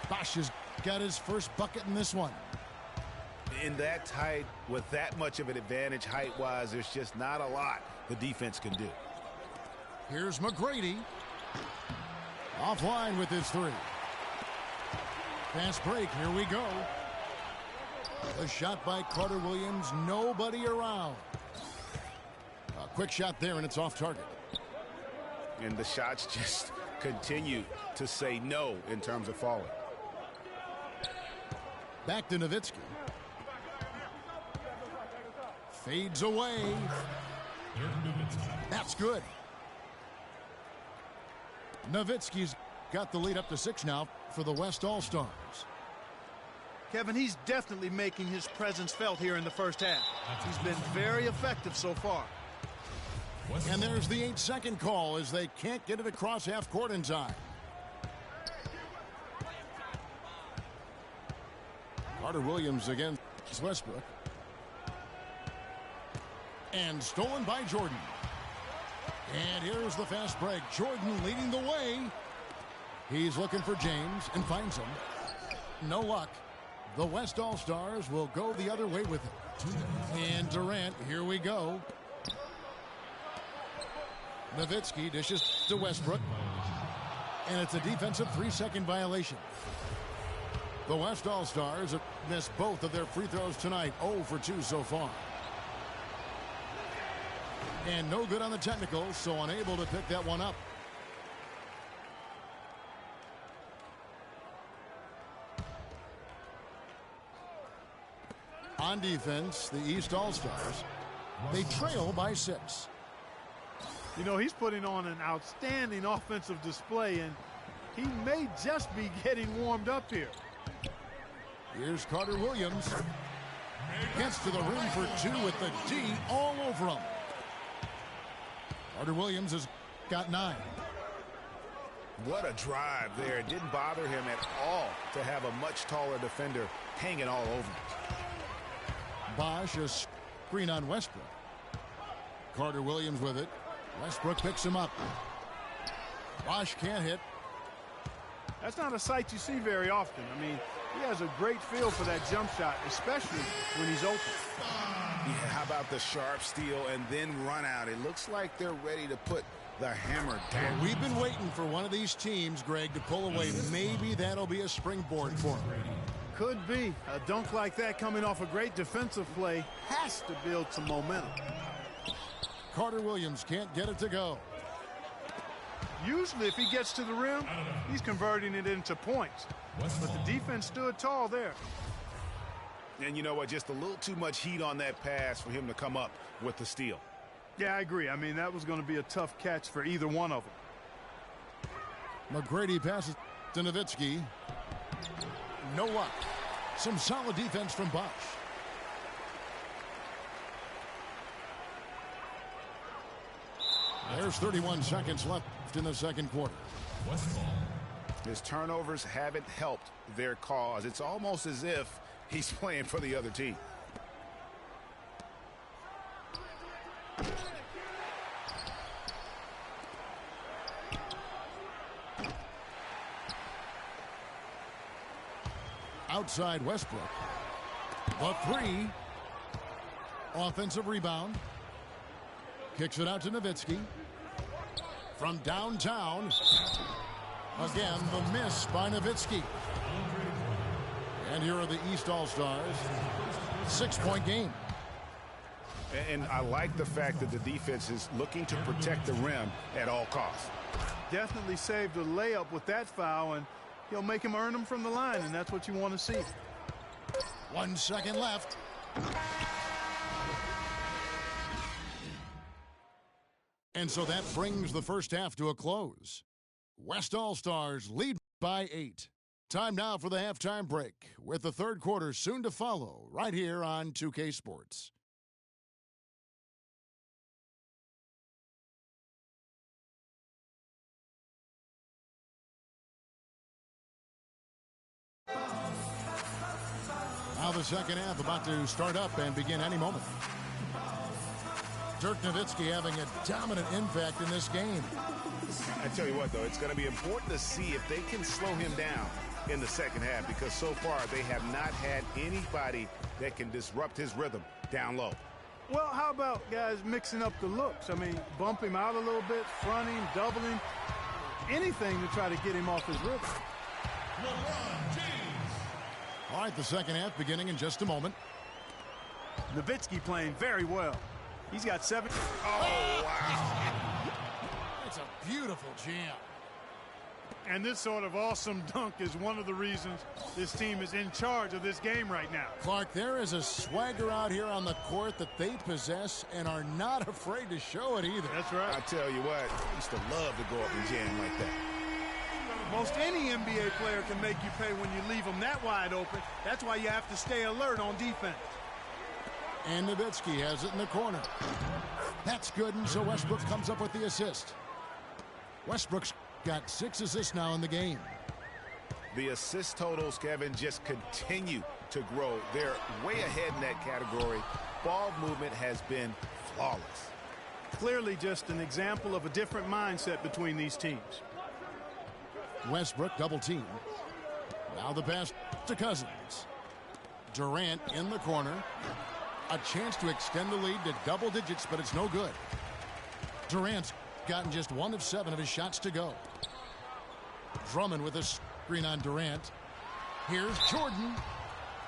Bosch has got his first bucket in this one. In that tight, with that much of an advantage height-wise, there's just not a lot the defense can do. Here's McGrady. Offline with his three. Fast break, here we go. A shot by Carter Williams, nobody around. A quick shot there, and it's off target. And the shots just continue to say no in terms of falling. Back to Nowitzki. Fades away. That's good. Nowitzki's got the lead up to 6 now for the West All-Stars. Kevin, he's definitely making his presence felt here in the first half. He's been very effective so far. And there's the 8-second call as they can't get it across half court in time. Carter Williams against Westbrook. And stolen by Jordan. And here's the fast break. Jordan leading the way. He's looking for James and finds him. No luck. The West All-Stars will go the other way with it. And Durant, here we go. Nowitzki dishes to Westbrook. And it's a defensive 3-second violation. The West All-Stars have missed both of their free throws tonight. 0 for 2 so far. And no good on the technical, so unable to pick that one up. On defense, the East All-Stars, they trail by 6. You know, he's putting on an outstanding offensive display, and he may just be getting warmed up here. Here's Carter Williams. Gets to the rim for 2 with the D all over him. Carter Williams has got 9. What a drive there. It didn't bother him at all to have a much taller defender hanging all over him. Bosch, a screen on Westbrook. Carter Williams with it. Westbrook picks him up. Bosch can't hit. That's not a sight you see very often. I mean, he has a great feel for that jump shot, especially when he's open. Yeah, how about the sharp steal and then run out? It looks like they're ready to put the hammer down. We've been waiting for one of these teams, Greg, to pull away. Maybe that'll be a springboard for him. Could be. A dunk like that coming off a great defensive play has to build some momentum. Carter Williams can't get it to go. Usually if he gets to the rim, he's converting it into points. But the defense stood tall there. And you know what? Just a little too much heat on that pass for him to come up with the steal. Yeah, I agree. I mean, that was going to be a tough catch for either one of them. McGrady passes to Nowitzki. No luck. Some solid defense from Bosch. There's 31 seconds left in the second quarter. His turnovers haven't helped their cause. It's almost as if he's playing for the other team. Outside Westbrook. The 3. Offensive rebound. Kicks it out to Nowitzki. From downtown. Again, the miss by Nowitzki. And here are the East All-Stars. 6-point game. And I like the fact that the defense is looking to protect the rim at all costs. Definitely saved a layup with that foul, and he'll make him earn them from the line, and that's what you want to see. 1 second left. And so that brings the first half to a close. West All-Stars lead by 8. Time now for the halftime break, with the third quarter soon to follow right here on 2K Sports. Now the second half about to start up and begin any moment. Dirk Nowitzki having a dominant impact in this game. I tell you what, though, it's going to be important to see if they can slow him down in the second half because so far they have not had anybody that can disrupt his rhythm down low. Well, how about guys mixing up the looks? I mean, bump him out a little bit, fronting, doubling, anything to try to get him off his rhythm. LeBron James. All right, the second half beginning in just a moment. Nowitzki playing very well. He's got 7. Oh, wow. It's a beautiful jam. And this sort of awesome dunk is one of the reasons this team is in charge of this game right now. Clark, there is a swagger out here on the court that they possess and are not afraid to show it either. That's right. I tell you what, I used to love to go up and jam like that. Most any NBA player can make you pay when you leave them that wide open. That's why you have to stay alert on defense. And Nowitzki has it in the corner. That's good, and so Westbrook comes up with the assist. Westbrook's got 6 assists now in the game. The assist totals, Kevin, just continue to grow. They're way ahead in that category. Ball movement has been flawless. Clearly just an example of a different mindset between these teams. Westbrook double team. Now the pass to Cousins. Durant in the corner. A chance to extend the lead to double digits, but it's no good. Durant's gotten just 1 of 7 of his shots to go. Drummond with a screen on Durant. Here's Jordan.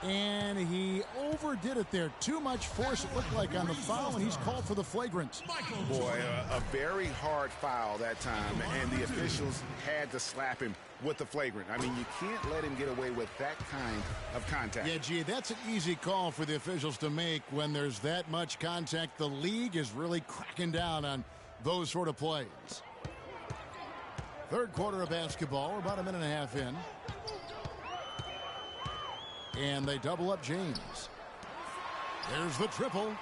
And he overdid it there. Too much force, it looked like, on the foul, and he's called for the flagrant. Boy, a very hard foul that time, and the officials had to slap him with the flagrant. I mean, you can't let him get away with that kind of contact. Yeah, gee, that's an easy call for the officials to make when there's that much contact. The league is really cracking down on those sort of plays. Third quarter of basketball. We're about a minute and a half in. And they double up James. There's the triple.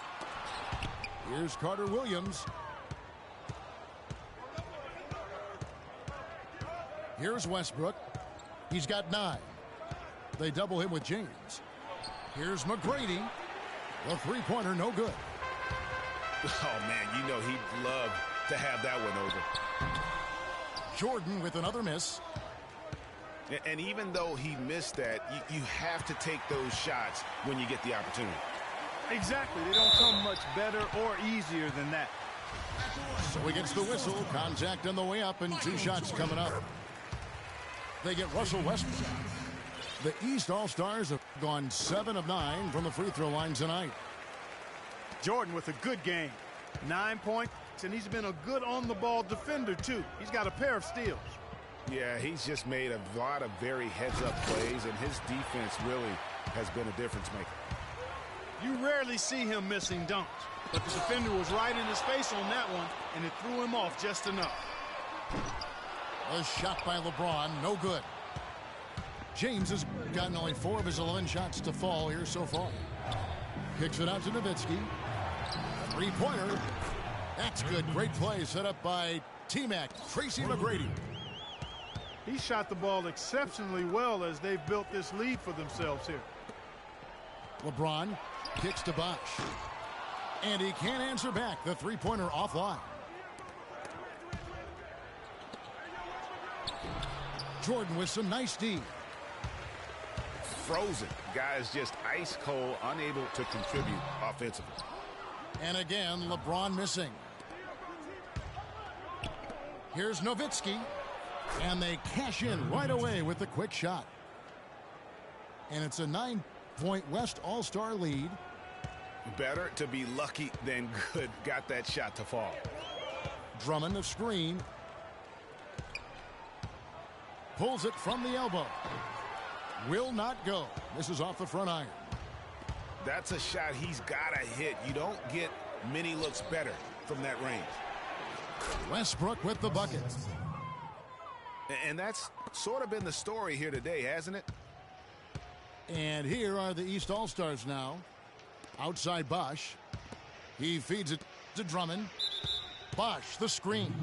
Here's Carter Williams. Here's Westbrook. He's got 9. They double him with James. Here's McGrady. The three-pointer, no good. Oh, man, you know he'd love to have that one over. Jordan with another miss. And even though he missed that, you have to take those shots when you get the opportunity. Exactly. They don't come much better or easier than that. So he gets the whistle. Contact on the way up and 2 shots coming up. They get Russell Westbrook. The East All-Stars have gone 7 of 9 from the free throw line tonight. Jordan with a good game. 9 points, and he's been a good on-the-ball defender, too. He's got a pair of steals. Yeah, he's just made a lot of very heads-up plays, and his defense really has been a difference maker. You rarely see him missing dunks, but the defender was right in his face on that one, and it threw him off just enough. A shot by LeBron, no good. James has gotten only 4 of his 11 shots to fall here so far. Kicks it out to Nowitzki. Three-pointer. That's good. Great play set up by teammate Tracy McGrady. He shot the ball exceptionally well as they've built this lead for themselves here. LeBron kicks to Bosh. And he can't answer back. The three-pointer offline. Jordan with some nice D. Frozen. Guys just ice cold, unable to contribute offensively. And again, LeBron missing. Here's Nowitzki. And they cash in right away with the quick shot. And it's a 9-point West All-Star lead. Better to be lucky than good. Got that shot to fall. Drummond the screen. Pulls it from the elbow. Will not go. This is off the front iron. That's a shot he's got to hit. You don't get many looks better from that range. Westbrook with the bucket. And that's sort of been the story here today, hasn't it? And here are the East All-Stars now. Outside Bosh. He feeds it to Drummond. Bosh, the screen.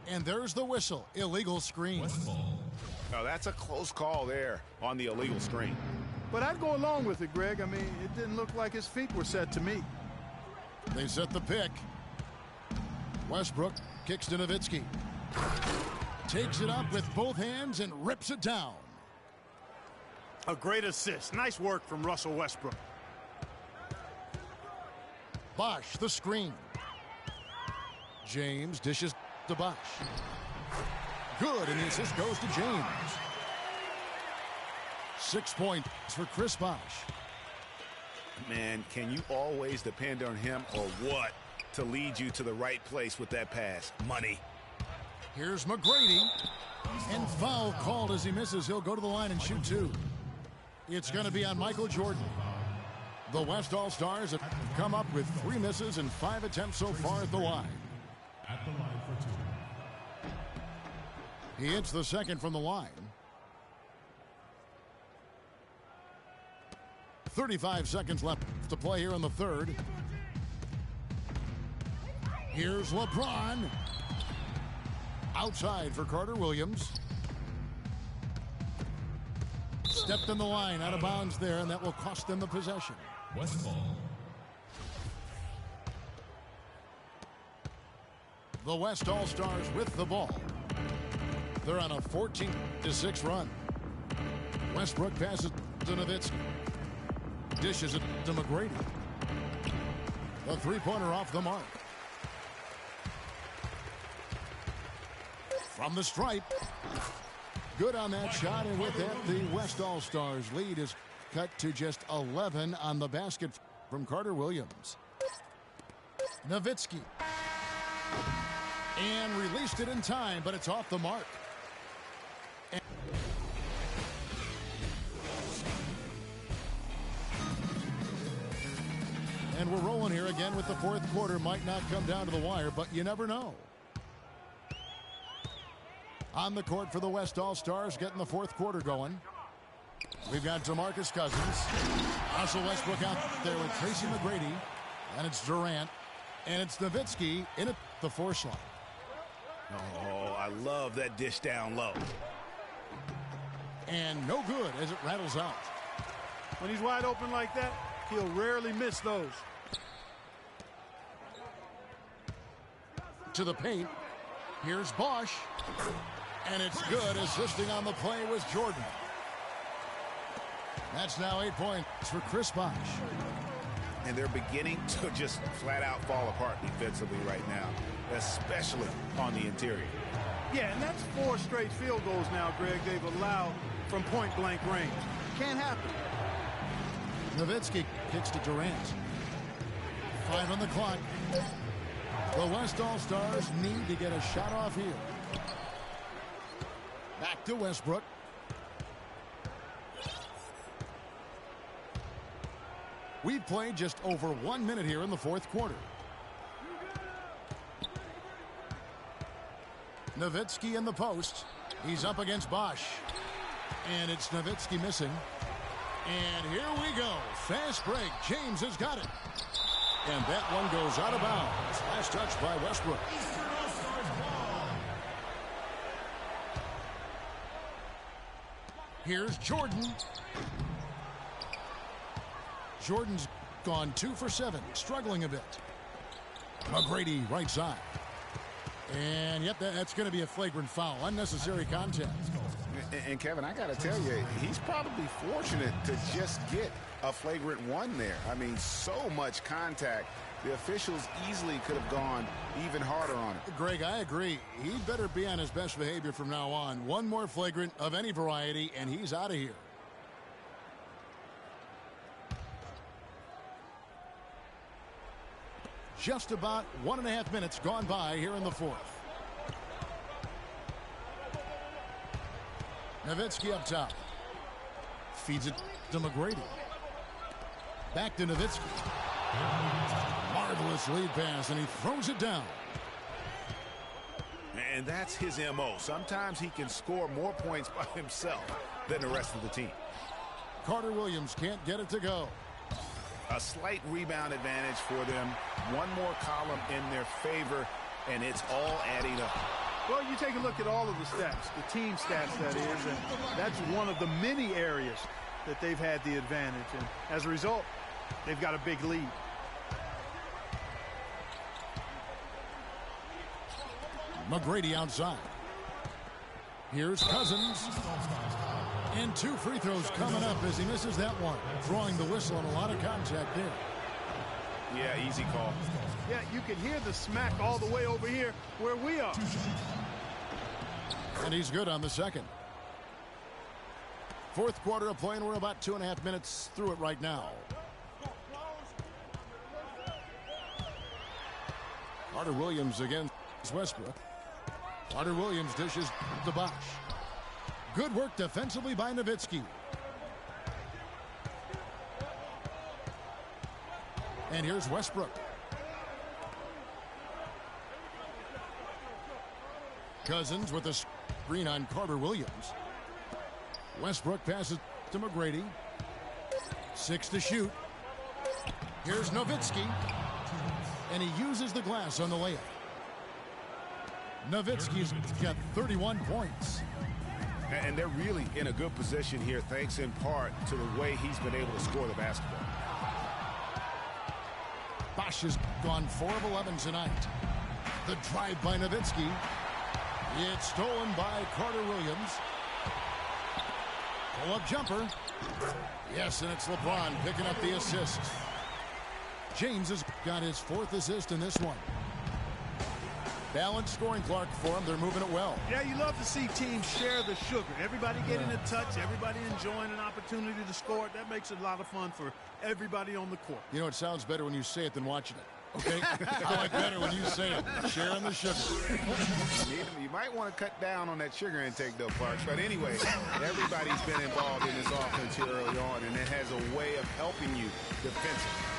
And there's the whistle. Illegal screen. Oh, that's a close call there on the illegal screen. But I'd go along with it, Greg. I mean, it didn't look like his feet were set to me. They set the pick. Westbrook kicks to Nowitzki. Takes it up with both hands and rips it down. A great assist. Nice work from Russell Westbrook. Bosh, the screen. James dishes to Bosh. Good, and the assist goes to James. 6 points for Chris Bosh. Man, can you always depend on him or what to lead you to the right place with that pass? Money. Here's McGrady. And foul called as he misses. He'll go to the line and shoot two. It's going to be on Michael Jordan. The West All-Stars have come up with 3 misses and 5 attempts so far at the line. At the line for 2. He hits the second from the line. 35 seconds left to play here in the third. Here's LeBron. Outside for Carter Williams. Stepped in the line, out of bounds there, and that will cost them the possession. West ball. The West All-Stars with the ball. They're on a 14-6 run. Westbrook passes to Nowitzki. Dishes it to McGrady. The three-pointer off the mark. From the stripe. Good on that shot, and with that, the West All-Stars lead is cut to just 11 on the basket from Carter Williams. Nowitzki. And released it in time, but it's off the mark. And we're rolling here again with the fourth quarter. Might not come down to the wire, but you never know. On the court for the West All-Stars, getting the fourth quarter going. We've got DeMarcus Cousins. Russell Westbrook out there with Tracy McGrady. And it's Durant. And it's Nowitzki in at the 4 slot. Oh, I love that dish down low. And no good as it rattles out. When he's wide open like that, he'll rarely miss those. To the paint. Here's Bosh. And it's good. Assisting on the play was Jordan. That's now 8 points for Chris Bosh. And they're beginning to just flat out fall apart defensively right now, especially on the interior. Yeah, and that's 4 straight field goals now, Greg, they've allowed from point-blank range. Can't happen. Nowitzki kicks to Durant. 5 on the clock. The West All-Stars need to get a shot off here. Back to Westbrook. We've played just over 1 minute here in the fourth quarter. Nowitzki in the post. He's up against Bosh. And it's Nowitzki missing. And here we go. Fast break. James has got it. And that one goes out of bounds. Last touch by Westbrook. Here's Jordan. Jordan's gone 2 for 7, struggling a bit. McGrady right side. And yep, that's going to be a flagrant foul. Unnecessary contact. And Kevin, I got to tell you, he's probably fortunate to just get a flagrant 1 there. I mean, so much contact. The officials easily could have gone even harder on it. Greg, I agree. He'd better be on his best behavior from now on. One more flagrant of any variety, and he's out of here. Just about 1.5 minutes gone by here in the fourth. Nowitzki up top. Feeds it to McGrady. Back to Nowitzki. Marvelous lead pass, and he throws it down. And that's his MO. Sometimes he can score more points by himself than the rest of the team. Carter Williams can't get it to go. A slight rebound advantage for them. One more column in their favor, and it's all adding up. Well, you take a look at all of the stats, the team stats, that is, and that's one of the many areas that they've had the advantage. And as a result, they've got a big lead. McGrady outside. Here's Cousins. And 2 free throws coming up as he misses that one. Throwing the whistle on a lot of contact there. Yeah, easy call. Yeah, you can hear the smack all the way over here where we are. And he's good on the second. Fourth quarter of play, and we're about 2.5 minutes through it right now. Carter Williams against Westbrook. Carter Williams dishes to Bosch. Good work defensively by Nowitzki. And here's Westbrook. Cousins with a screen on Carter Williams. Westbrook passes to McGrady. 6 to shoot. Here's Nowitzki. And he uses the glass on the layup. Nowitzki's got 31 points. And they're really in a good position here, thanks in part to the way he's been able to score the basketball. Bosch has gone 4 of 11 tonight. The drive by Nowitzki. It's stolen by Carter Williams. Pull-up jumper. Yes, and it's LeBron picking up the assist. James has got his 4th assist in this one. Balanced scoring, Clark, for him. They're moving it well. Yeah, you love to see teams share the sugar. Everybody getting a touch, everybody enjoying an opportunity to score it. That makes it a lot of fun for everybody on the court. You know, it sounds better when you say it than watching it. Okay? I like better when you say it. Sharing the sugar. You might want to cut down on that sugar intake, though, Parks. But anyway, everybody's been involved in this offense here early on, and it has a way of helping you defensively.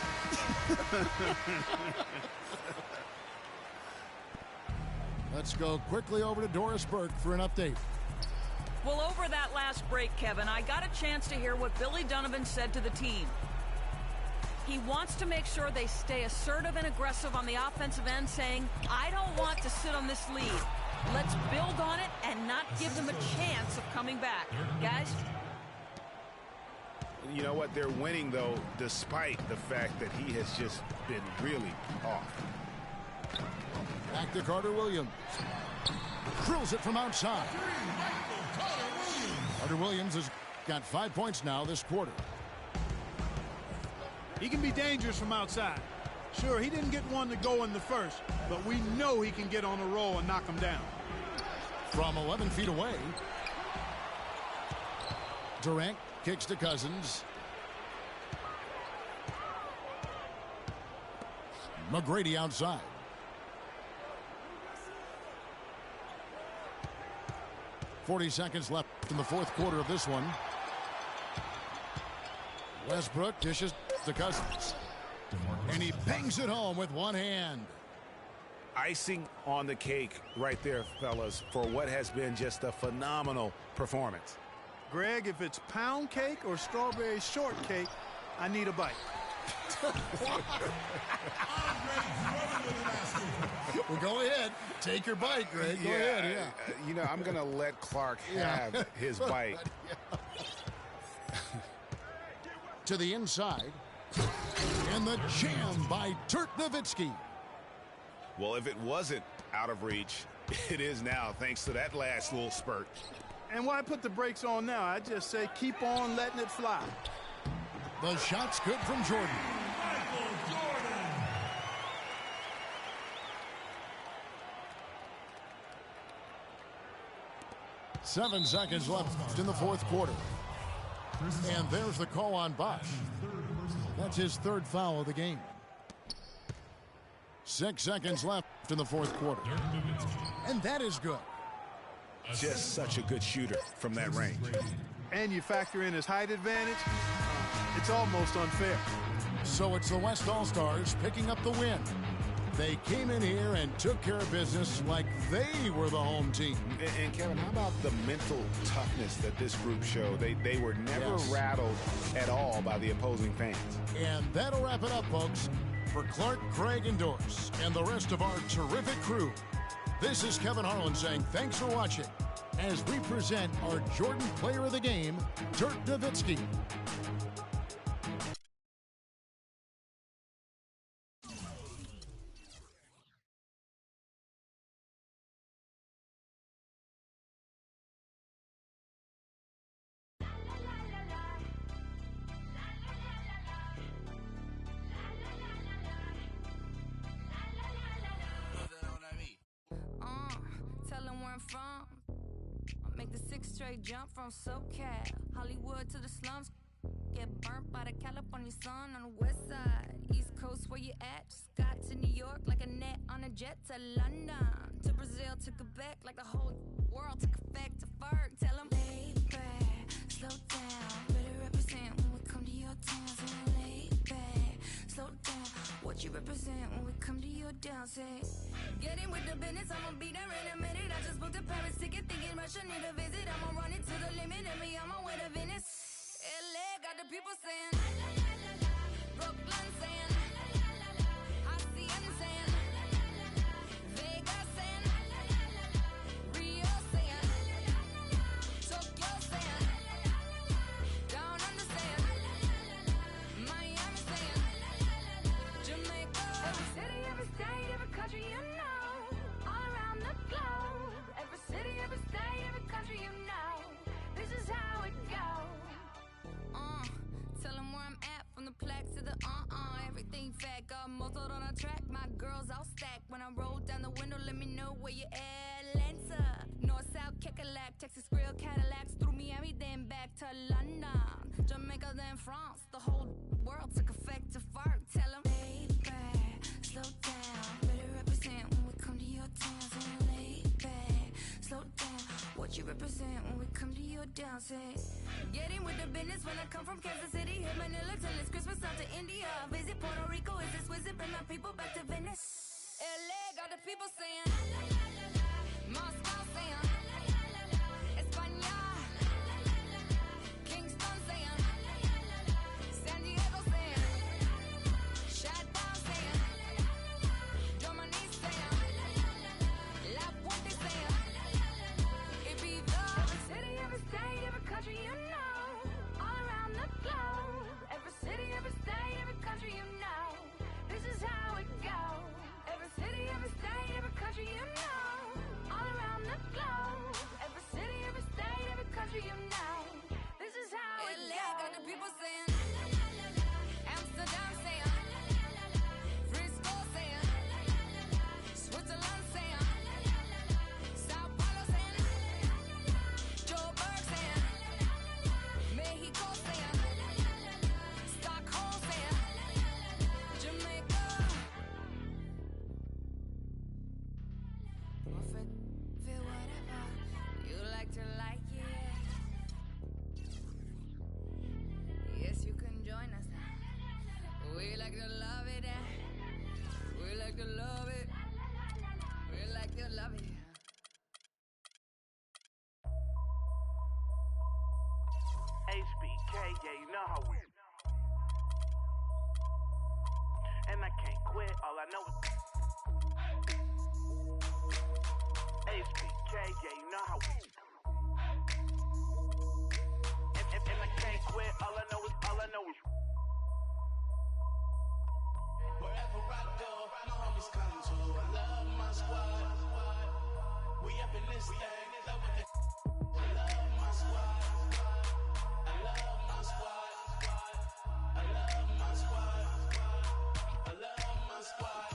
Let's go quickly over to Doris Burke for an update. Well, over that last break, Kevin, I got a chance to hear what Billy Donovan said to the team. He wants to make sure they stay assertive and aggressive on the offensive end, saying, I don't want to sit on this lead. Let's build on it and not give them a chance of coming back. Guys? You know what? They're winning, though, despite the fact that he has just been really off. Back to Carter Williams. Drills it from outside. Carter Williams has got 5 points now this quarter. He can be dangerous from outside. Sure, he didn't get one to go in the first, but we know he can get on a roll and knock him down. From 11 feet away, Durant kicks to Cousins. McGrady outside. .40 left in the fourth quarter of this one. Westbrook dishes to Cousins. And he bangs it home with one hand. Icing on the cake right there, fellas, for what has been just a phenomenal performance. Greg, if it's pound cake or strawberry shortcake, I need a bite. Well, go ahead. Take your bite, Greg. Go ahead, yeah. You know, I'm going to let Clark have his bite. To the inside. And the jam by Dirk Nowitzki. Well, if it wasn't out of reach, it is now, thanks to that last little spurt. And why put the brakes on now? I just say keep on letting it fly. The shot's good from Jordan. 7 seconds left in the fourth quarter. And there's the call on Bosch. That's his 3rd foul of the game. 6 seconds left in the fourth quarter. And that is good. Just such a good shooter from that range. And you factor in his height advantage, it's almost unfair. So it's the West All-Stars picking up the win. They came in here and took care of business like they were the home team. And Kevin, how about the mental toughness that this group showed? They were never rattled at all by the opposing fans. And that'll wrap it up, folks. For Clark, Craig, and Doris, and the rest of our terrific crew, this is Kevin Harlan saying thanks for watching as we present our Jordan Player of the Game, Dirk Nowitzki. straight jump from SoCal, Hollywood to the slums. Get burnt by the California sun on the west side. East Coast, where you at? Just got to New York like a net on a jet to London. To Brazil, to Quebec, like the whole world took effect to Ferg. Tell them, lay back, slow down. Better represent when we come to your town. So lay back, slow down. What you represent when we come to your town? Say, get in with the business, I'ma be there in a minute. I just booked a Paris ticket, thinking Russia need a visit. I'ma run it to the limit, and me on my way to Venice. LA got the people saying, Brooklyn saying, Hacienda saying, Vegas saying, Rio saying, Tokyo saying, Down Under saying, Miami saying, Jamaica. Every city, every state, every country you know, all around the globe. Every city, every state, every country you know, this is how it goes. Tell them where I'm at, from the plaque to the everything fat, got muzzled on a track. My girls all stacked. When I roll down the window, let me know where you at. Atlanta, North, South, Kekalak, Texas Grill, Cadillacs, through Miami, then back to London, Jamaica, then France. The whole world took effect to Ferg. Tell them, lay back, slow down. Better represent when we come to your town. So lay back, slow down. What you represent when we come to your town? Say, get in with the business when I come from Kansas City. Hit Manila till it's Christmas, out to India. Visit Puerto Rico, is this visit? Bring my people back to Venice. LA got the people saying, Moscow saying, España, Kingston saying, San Diego saying, Chi-Town saying, Germany saying, La Puente saying, Ibiza. Every city, every state, every country you know, all around the globe. Every city, every state, every country you know, this is how it goes. Every city, every state, every country you know, all around the globe. Every city, every state, every country you know, this is how it goes. LA got the people saying, Amsterdam saying, Frisco saying, Switzerland saying, Sao Paulo saying, Joburg saying, Mexico saying, Stockholm saying, Jamaica. Feel whatever you like to like it. Yes, you can join us now. We like to love it. We like to love it. We like to love it. HBK, yeah, you know how we. And I can't quit, all I know is HBK, yeah, you know how we. And I can't quit, all I know is. Wherever I go, my homies come to. I love my squad. We up in this thing, love with it. I love my squad. I love my squad. I love my squad. I love my squad.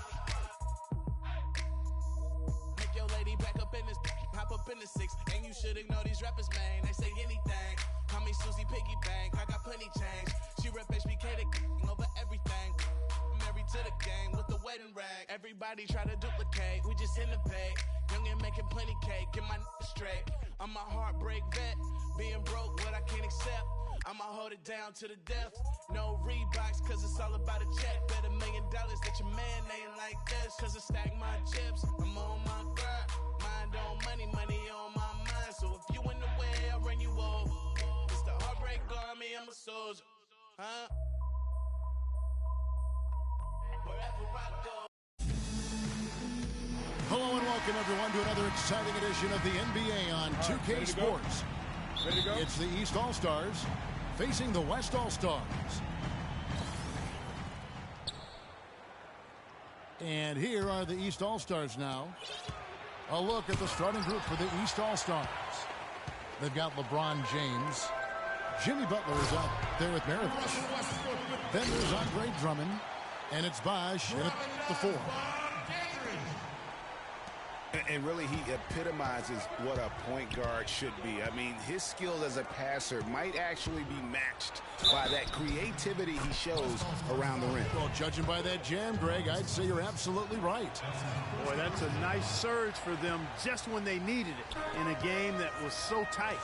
Make your lady back up in this, hop up in the six, and you should ignore these rappers, man. They say anything. Call me Susie Piggy Bank. I got plenty change. She rep HBK to over everything. Married to the game with the wedding rag. Everybody try to duplicate. We just innovate. Young and making plenty cake. Get my straight. I'm a heartbreak vet. Being broke, what I can't accept. I'ma hold it down to the death. No Reeboks, cause it's all about a check. Bet $1 million that your man ain't like this. Cause I stack my chips. I'm on my grind. Mind on money, money on my mind. So if you in the way, I'll run you over. It's the heartbreak army, I'm a soldier. Huh? Wherever I go. Hello and welcome everyone to another exciting edition of the NBA on 2K Sports. Ready to go? It's the East All-Stars facing the West All-Stars. And here are the East All-Stars now. A look at the starting group for the East All-Stars. They've got LeBron James. Jimmy Butler is out there with Maravich. Then there's Andre Drummond. And it's Bosh at the 4. And really, he epitomizes what a point guard should be. I mean, his skills as a passer might actually be matched by that creativity he shows around the rim. Well, judging by that jam, Greg, I'd say you're absolutely right. Boy, that's a nice surge for them just when they needed it in a game that was so tight.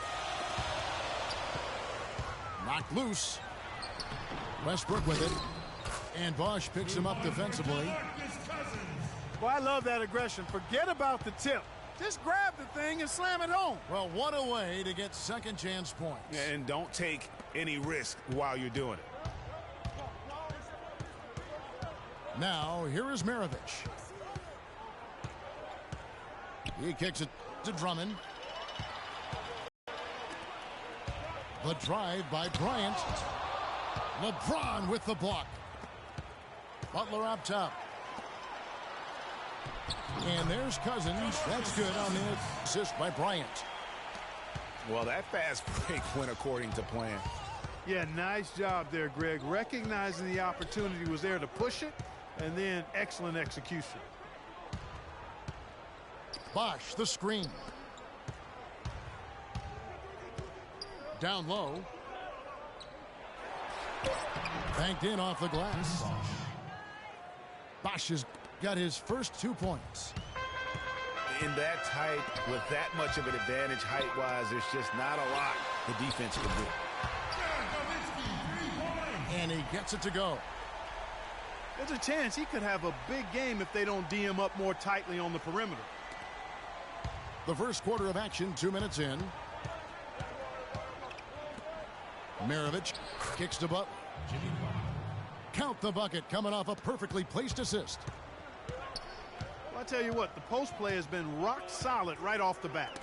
Knocked loose. Westbrook with it. And Bosch picks him up defensively. Well, I love that aggression. Forget about the tip. Just grab the thing and slam it home. Well, what a way to get second chance points. And don't take any risk while you're doing it. Now, here is Maravich. He kicks it to Drummond. The drive by Bryant. LeBron with the block. Butler up top. And there's Cousins. That's good on the assist by Bryant. Well, that fast break went according to plan. Yeah, nice job there, Greg. Recognizing the opportunity was there to push it, and then excellent execution. Bosch, the screen. Down low. Banked in off the glass. Bosch has got his first 2 points. In that tight, with that much of an advantage height-wise, there's just not a lot the defense can do. And he gets it to go. There's a chance he could have a big game if they don't D him up more tightly on the perimeter. The first quarter of action, 2 minutes in. Maravich kicks to Butler. Count the bucket, coming off a perfectly placed assist. Well, I tell you what, the post play has been rock solid right off the bat.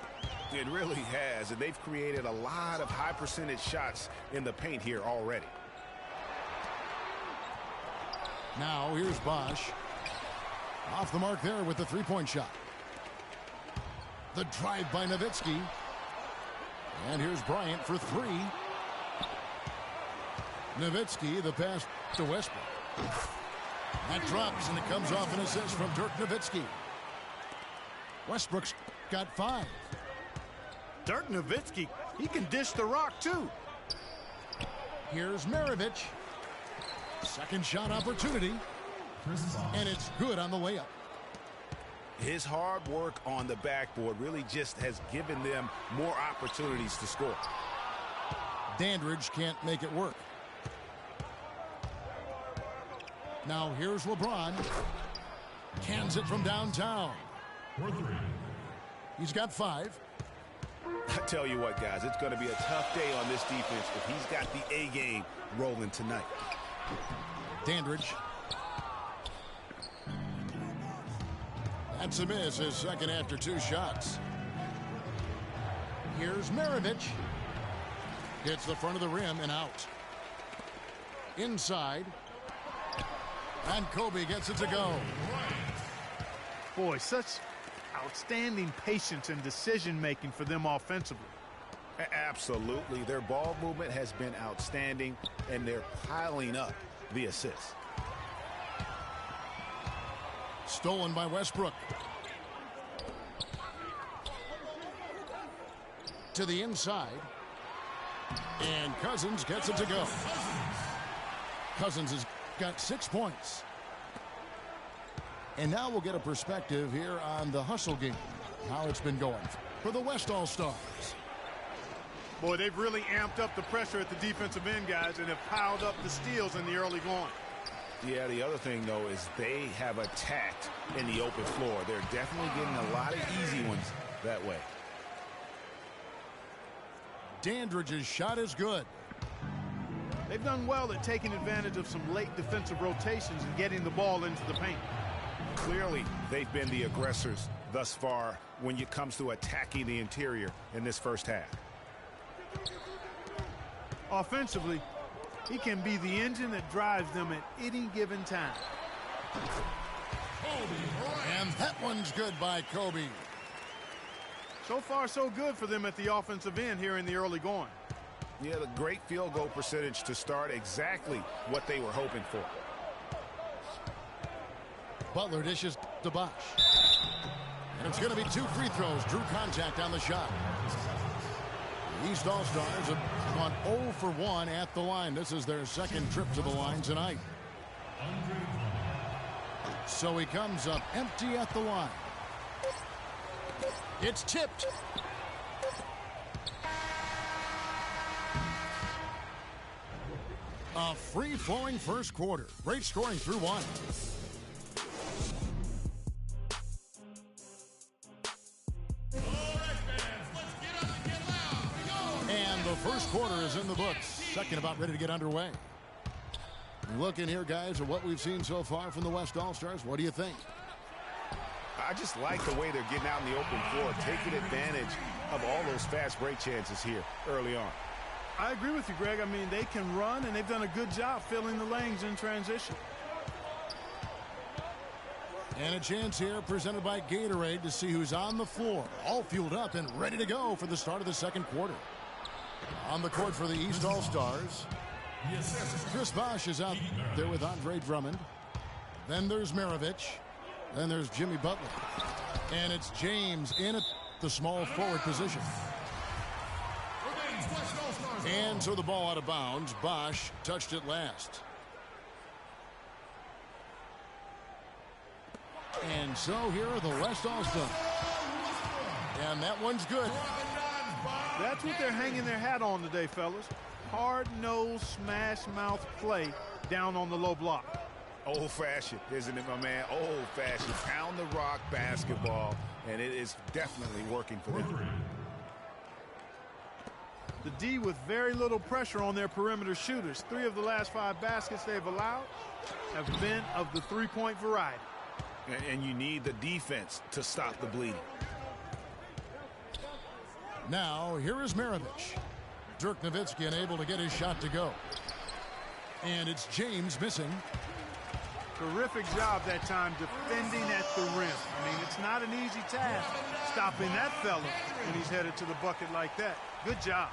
It really has, and they've created a lot of high percentage shots in the paint here already. Now here's Bosch. Off the mark there with the three-point shot. The drive by Nowitzki. And here's Bryant for three. Nowitzki, the pass to Westbrook. That drops, and it comes off an assist from Dirk Nowitzki. Westbrook's got 5. Dirk Nowitzki, he can dish the rock, too. Here's Maravich. Second shot opportunity. And it's good on the layup. His hard work on the backboard really just has given them more opportunities to score. Dandridge can't make it work. Now here's LeBron. Cans it from downtown. He's got 5. I tell you what, guys, it's going to be a tough day on this defense if he's got the A game rolling tonight. Dandridge. That's a miss, his second after 2 shots. Here's Maravich. Hits the front of the rim and out. Inside. And Kobe gets it to go. Boy, such outstanding patience and decision-making for them offensively. Absolutely. Their ball movement has been outstanding, and they're piling up the assists. Stolen by Westbrook. To the inside. And Cousins gets it to go. Cousins has got 6 points. And now we'll get a perspective here on the hustle game, how it's been going for the West All-Stars. Boy, they've really amped up the pressure at the defensive end, guys, and have piled up the steals in the early going. Yeah, the other thing, though, is they have attacked in the open floor. They're definitely getting a lot of easy ones that way. Dandridge's shot is good. They've done well at taking advantage of some late defensive rotations and getting the ball into the paint. Clearly, they've been the aggressors thus far when it comes to attacking the interior in this first half. Offensively, he can be the engine that drives them at any given time. And that one's good by Kobe. So far, so good for them at the offensive end here in the early going. Yeah, the great field goal percentage to start exactly what they were hoping for. Butler dishes to Bosch. And it's going to be 2 free throws. Drew contact on the shot. The East All-Stars have gone 0 for 1 at the line. This is their second trip to the line tonight. So he comes up empty at the line. It's tipped. A free-flowing first quarter. Great scoring through 1. And the first quarter is in the books. Second about ready to get underway. Looking here, guys, at what we've seen so far from the West All-Stars. What do you think? I just like the way they're getting out in the open floor, taking advantage of all those fast break chances here early on. I agree with you, Greg. I mean, they can run, and they've done a good job filling the lanes in transition. And a chance here presented by Gatorade to see who's on the floor. All fueled up and ready to go for the start of the second quarter. On the court for the East All-Stars, Chris Bosh is out there with Andre Drummond. Then there's Maravich. Then there's Jimmy Butler. And it's James in at the small forward position. And so the ball out of bounds. Bosh touched it last. And so here are the West All-Stars. And that one's good. That's what they're hanging their hat on today, fellas. Hard-nosed, smash-mouth play down on the low block. Old-fashioned, isn't it, my man? Old-fashioned, pound-the-rock basketball, and it is definitely working for them. The D with very little pressure on their perimeter shooters. 3 of the last 5 baskets they've allowed have been of the three-point variety. And you need the defense to stop the bleeding. Now, here is Maravich. Dirk Nowitzki unable to get his shot to go. And it's James missing. Terrific job that time defending at the rim. I mean, it's not an easy task stopping that fella when he's headed to the bucket like that. Good job.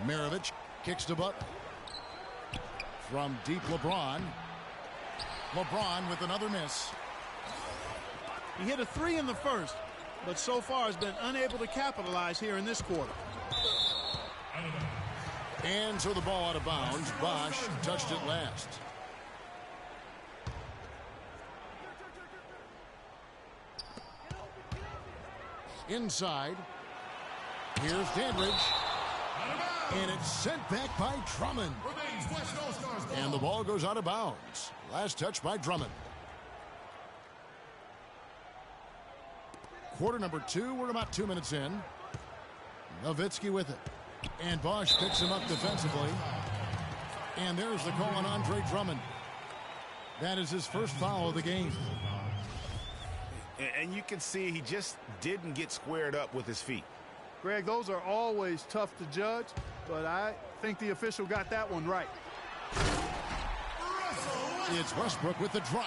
Maravich kicks to Butler. From deep, LeBron. LeBron with another miss. He hit a 3 in the first, but so far has been unable to capitalize here in this quarter. And so the ball out of bounds. Bosh touched it last. Inside. Here's Dandridge. And it's sent back by Drummond. And the ball goes out of bounds. Last touch by Drummond. Quarter number 2. We're about 2 minutes in. Nowitzki with it. And Bosh picks him up defensively. And there's the call on Andre Drummond. That is his first foul of the game. And you can see he just didn't get squared up with his feet. Greg, those are always tough to judge, but I think the official got that one right. It's Westbrook with the drive.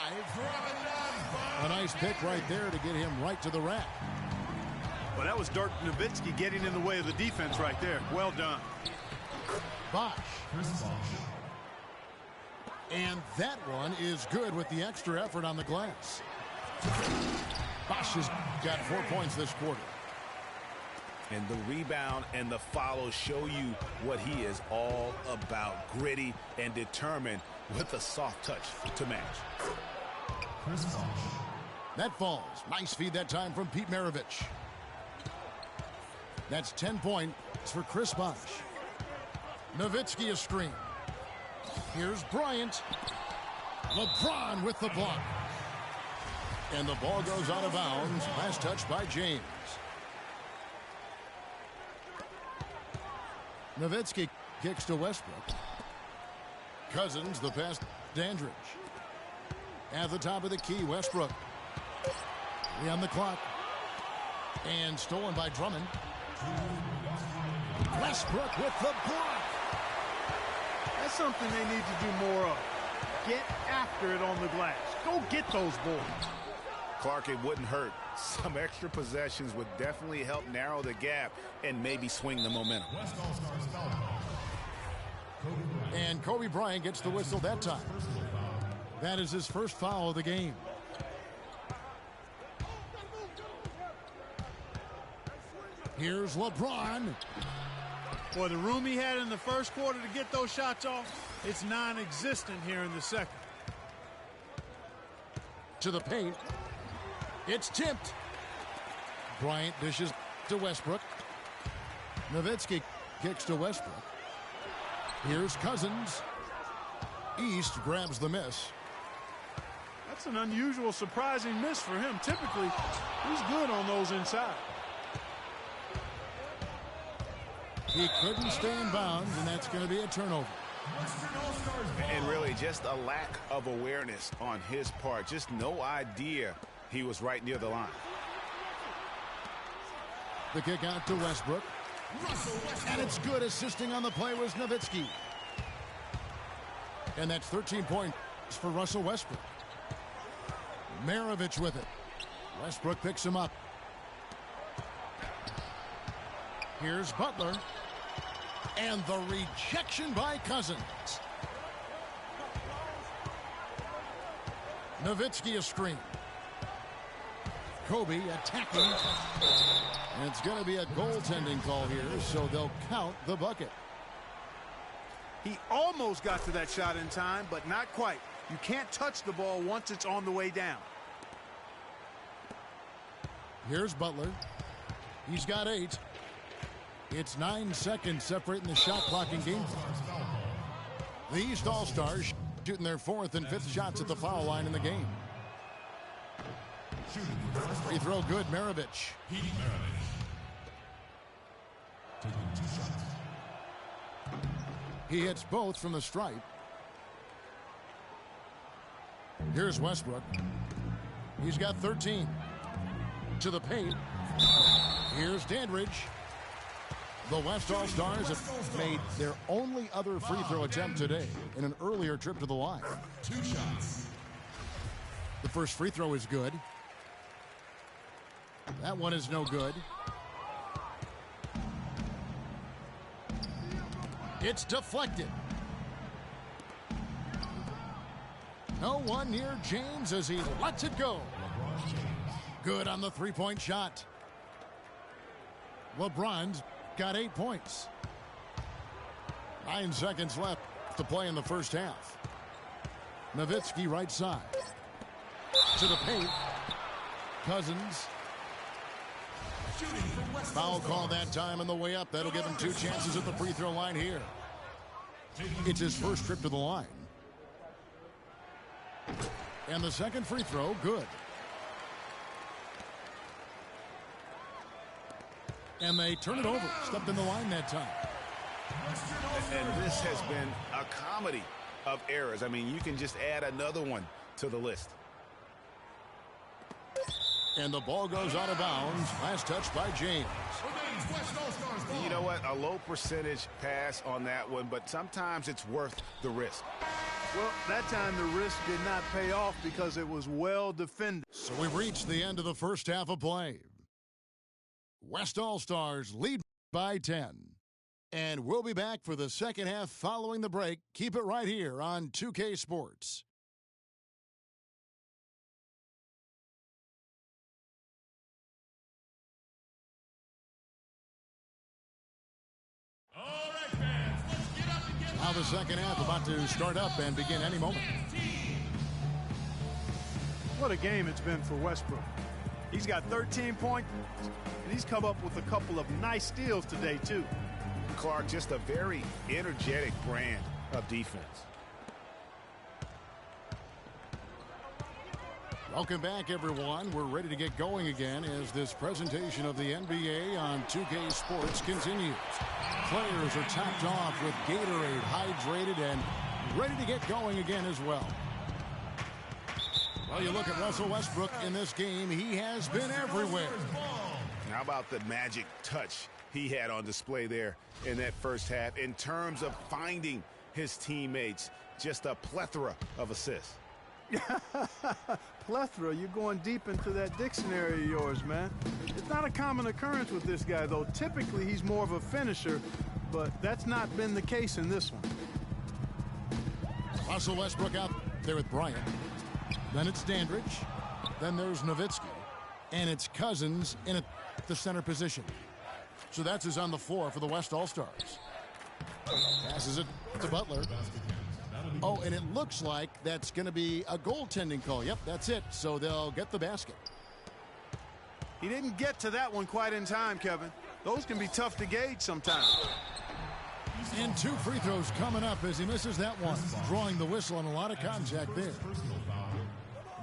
A nice pick right there to get him right to the rack. Well, that was Dirk Nowitzki getting in the way of the defense right there. Well done. Bosh. And that one is good with the extra effort on the glass. Bosh has got 4 points this quarter. And the rebound and the follow show you what he is all about. Gritty and determined with a soft touch to match. That falls. Nice feed that time from Pete Maravich. That's 10 points for Chris Bosh. Nowitzki a screen. Here's Bryant. LeBron with the block. And the ball goes out of bounds. Last touch by James. Nowitzki kicks to Westbrook. Cousins, the pass, Dandridge. At the top of the key, Westbrook. 3 on the clock. And stolen by Drummond. Westbrook with the block. That's something they need to do more of. Get after it on the glass. Go get those boards. Clark, it wouldn't hurt. Some extra possessions would definitely help narrow the gap and maybe swing the momentum. And Kobe Bryant gets the whistle that time. That is his first foul of the game. Here's LeBron. Boy, the room he had in the first quarter to get those shots off, it's non-existent here in the second. To the paint. It's tipped. Bryant dishes to Westbrook. Nowitzki kicks to Westbrook. Here's Cousins. East grabs the miss. That's an unusual, surprising miss for him. Typically, he's good on those inside. He couldn't stay in bounds, and that's going to be a turnover. And really just a lack of awareness on his part. Just no idea he was right near the line. The kick out to Westbrook. And it's good. Assisting on the play was Nowitzki. And that's 13 points for Russell Westbrook. Maravich with it. Westbrook picks him up. Here's Butler. And the rejection by Cousins. Nowitzki a screen. Kobe attacking. And it's going to be a goaltending call here, so they'll count the bucket. He almost got to that shot in time, but not quite. You can't touch the ball once it's on the way down. Here's Butler. He's got 8. It's 9 seconds separating the shot clock in game. The East All-Stars shooting their 4th and 5th shots at the foul line in the game. Free throw good, Maravich. He hits both from the stripe. Here's Westbrook. He's got 13. To the paint. Here's Dandridge. The West All-Stars have made their only other free throw attempt today in an earlier trip to the line. 2 shots. The first free throw is good. That one is no good. It's deflected. No one near James as he lets it go. Good on the three-point shot. LeBron's got 8 points. 9 seconds left to play in the first half. Nowitzki right side. To the paint. Cousins. Foul call that time on the way up. That'll give him 2 chances at the free throw line here. It's his first trip to the line. And the second free throw, good. And they turn it over. Stepped in the line that time. And this has been a comedy of errors. I mean, you can just add another one to the list. And the ball goes out of bounds. Last touch by James. You know what? A low percentage pass on that one, but sometimes it's worth the risk. Well, that time the risk did not pay off because it was well defended. So we've reached the end of the first half of play. West All-Stars lead by 10. And we'll be back for the second half following the break. Keep it right here on 2K Sports. Now the second half about to start up and begin any moment. What a game it's been for Westbrook. He's got 13 points, and he's come up with a couple of nice steals today, too. Clark, just a very energetic brand of defense. Welcome back, everyone. We're ready to get going again as this presentation of the NBA on 2K Sports continues. Players are topped off with Gatorade, hydrated, and ready to get going again as well. Well, you look at Russell Westbrook in this game, he has been everywhere. How about the magic touch he had on display there in that first half in terms of finding his teammates? Just a plethora of assists. Plethora, you're going deep into that dictionary of yours, man. It's not a common occurrence with this guy, though. Typically, he's more of a finisher, but that's not been the case in this one. Russell Westbrook out there with Bryant. Then it's Dandridge. Then there's Nowitzki. And it's Cousins in the center position. So that's his on the floor for the West All-Stars. Passes it to Butler. Oh, and it looks like that's going to be a goaltending call. Yep, that's it. So they'll get the basket. He didn't get to that one quite in time, Kevin. Those can be tough to gauge sometimes. And 2 free throws coming up as he misses that one. Drawing the whistle on a lot of contact there.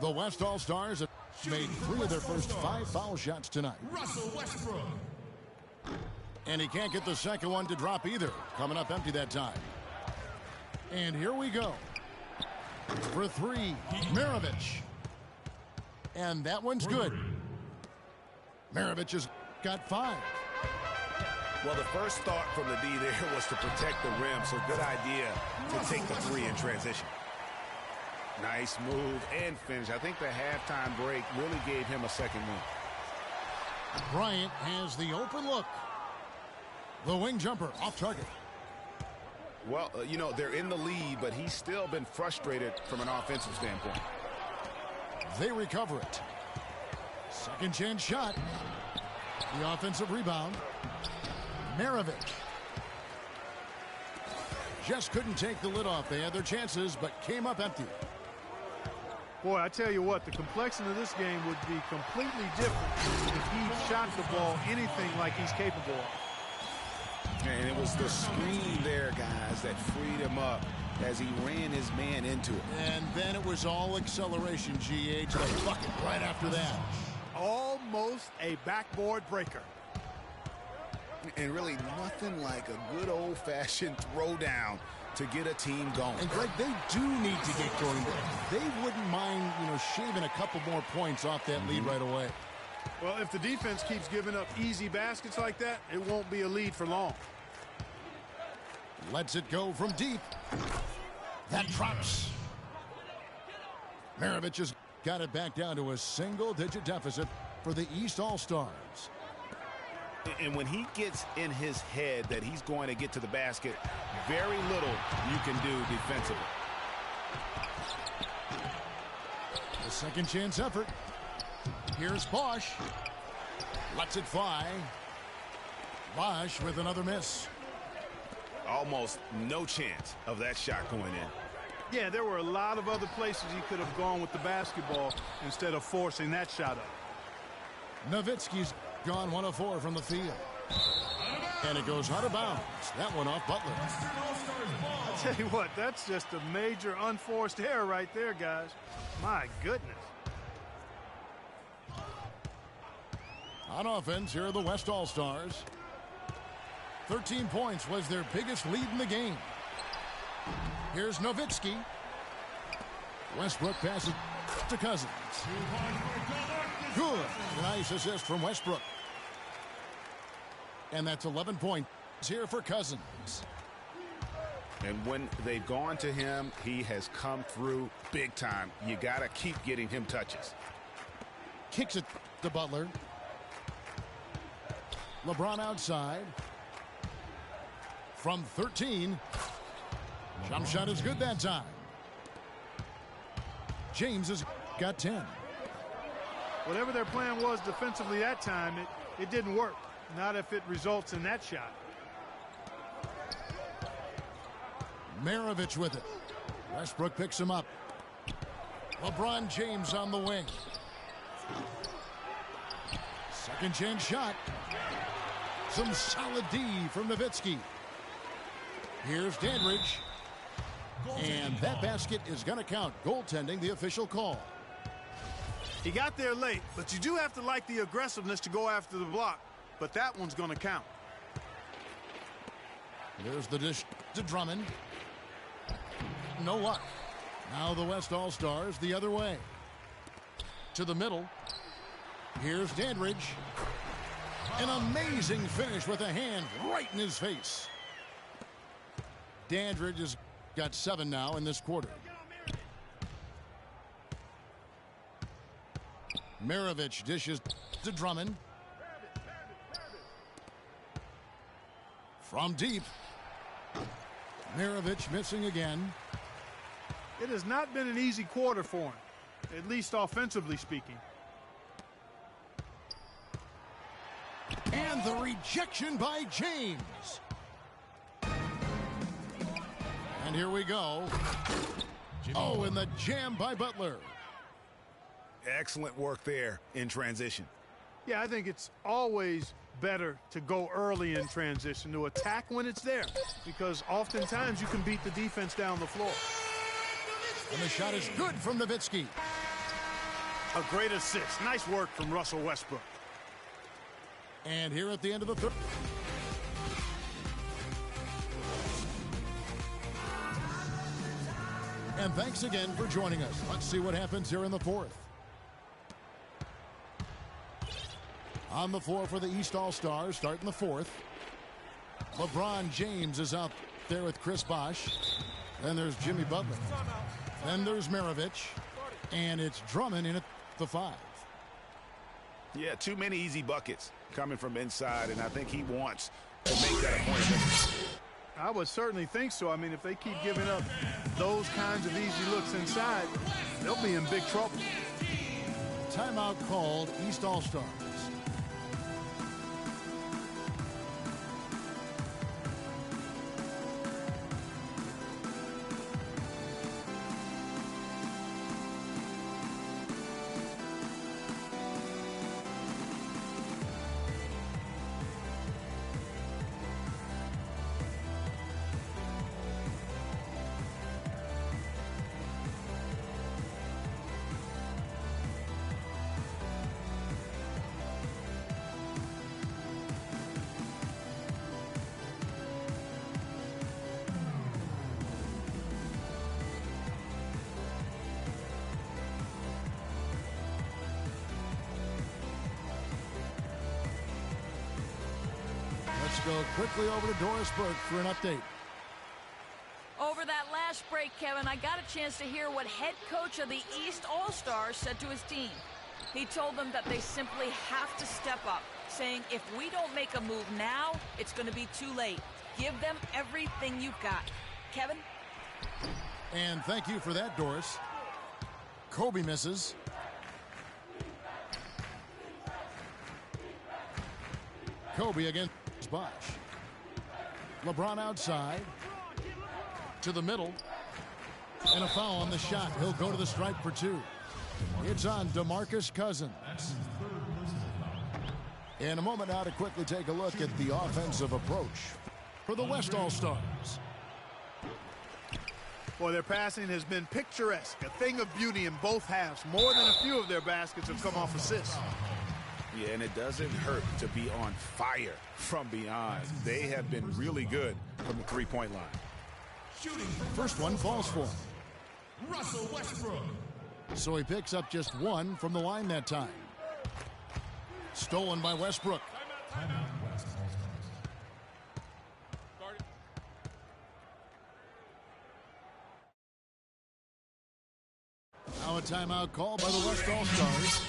The West All-Stars have made 3 of their first 5 foul shots tonight. Russell Westbrook. And he can't get the second one to drop either. Coming up empty that time. And here we go. For 3, Maravich. And that one's good. Maravich has got 5. Well, the first thought from the D there was to protect the rim, so good idea to take the 3 in transition. Nice move and finish. I think the halftime break really gave him a second win. Bryant has the open look. The wing jumper off target. Well, you know, they're in the lead, but he's still been frustrated from an offensive standpoint. They recover it. Second chance shot. The offensive rebound. Maravich. Just couldn't take the lid off. They had their chances, but came up empty. Boy, I tell you what, the complexion of this game would be completely different if he shot the ball anything like he's capable of. And it was the screen there, guys, that freed him up as he ran his man into it. And then it was all acceleration, GH. The bucket right after that. Almost a backboard breaker. And really nothing like a good old-fashioned throwdown to get a team going. And Greg, they do need to get going. They wouldn't mind, shaving a couple more points off that lead right away. Well, if the defense keeps giving up easy baskets like that, it won't be a lead for long. Lets it go from deep. That drops. Maravich has got it back down to a single-digit deficit for the East All-Stars. And when he gets in his head that he's going to get to the basket, very little you can do defensively. The second chance effort. Here's Bosch. Lets it fly. Bosch with another miss. Almost no chance of that shot going in. Yeah, there were a lot of other places he could have gone with the basketball instead of forcing that shot up. Nowitzki's gone 1 of 4 from the field. And it goes out of bounds. That one off Butler. I tell you what, that's just a major unforced error right there, guys. My goodness. On offense, here are the West All-Stars. 13 points was their biggest lead in the game. Here's Nowitzki. Westbrook passes to Cousins. Good. Nice assist from Westbrook. And that's 11 points here for Cousins. And when they've gone to him, he has come through big time. You got to keep getting him touches. Kicks it to Butler. LeBron outside. From 13. Jump shot is good that time. James has got 10. Whatever their plan was defensively that time, it didn't work. Not if it results in that shot. Maravich with it. Westbrook picks him up. LeBron James on the wing. Second chance shot. Some solid D from Nowitzki. Here's Dandridge. And that basket is going to count. Goaltending, the official call. He got there late, but you do have to like the aggressiveness to go after the block. But that one's going to count. There's the dish to Drummond. No luck. Now the West All-Stars the other way. To the middle. Here's Dandridge. An amazing finish with a hand right in his face. Dandridge has got 7 now in this quarter. Maravich dishes to Drummond. From deep. Maravich missing again. It has not been an easy quarter for him, at least offensively speaking. And And the rejection by James. And here we go. Oh, and the jam by Butler. Excellent work there in transition. Yeah, I think it's always better to go early in transition, to attack when it's there, because oftentimes you can beat the defense down the floor. And the shot is good from Nowitzki. A great assist. Nice work from Russell Westbrook. And here at the end of the third. And thanks again for joining us. Let's see what happens here in the fourth. On the floor for the East All-Stars, starting the fourth. LeBron James is out there with Chris Bosh. Then there's Jimmy Butler. Then there's Maravich. And it's Drummond in at the 5. Yeah, too many easy buckets coming from inside, and I think he wants to make that a point of emphasis. I would certainly think so. I mean, if they keep giving up those kinds of easy looks inside, they'll be in big trouble. Timeout called, East All-Stars. Let's go quickly over to Doris Burke for an update. Over that last break, Kevin, I got a chance to hear what head coach of the East All-Stars said to his team. He told them that they simply have to step up, saying if we don't make a move now, it's going to be too late. Give them everything you've got. Kevin? And thank you for that, Doris. Kobe misses. Kobe against Bosh. LeBron outside. To the middle. And a foul on the shot. He'll go to the stripe for 2. It's on DeMarcus Cousins. In a moment now to quickly take a look at the offensive approach for the West All-Stars. Boy, their passing has been picturesque, a thing of beauty in both halves. More than a few of their baskets have come off assists. Yeah, and it doesn't hurt to be on fire from beyond. They have been really good from the three-point line. First one falls for him. Russell Westbrook. So he picks up just 1 from the line that time. Stolen by Westbrook. Timeout, West All-Stars. Now a timeout call by the West All-Stars.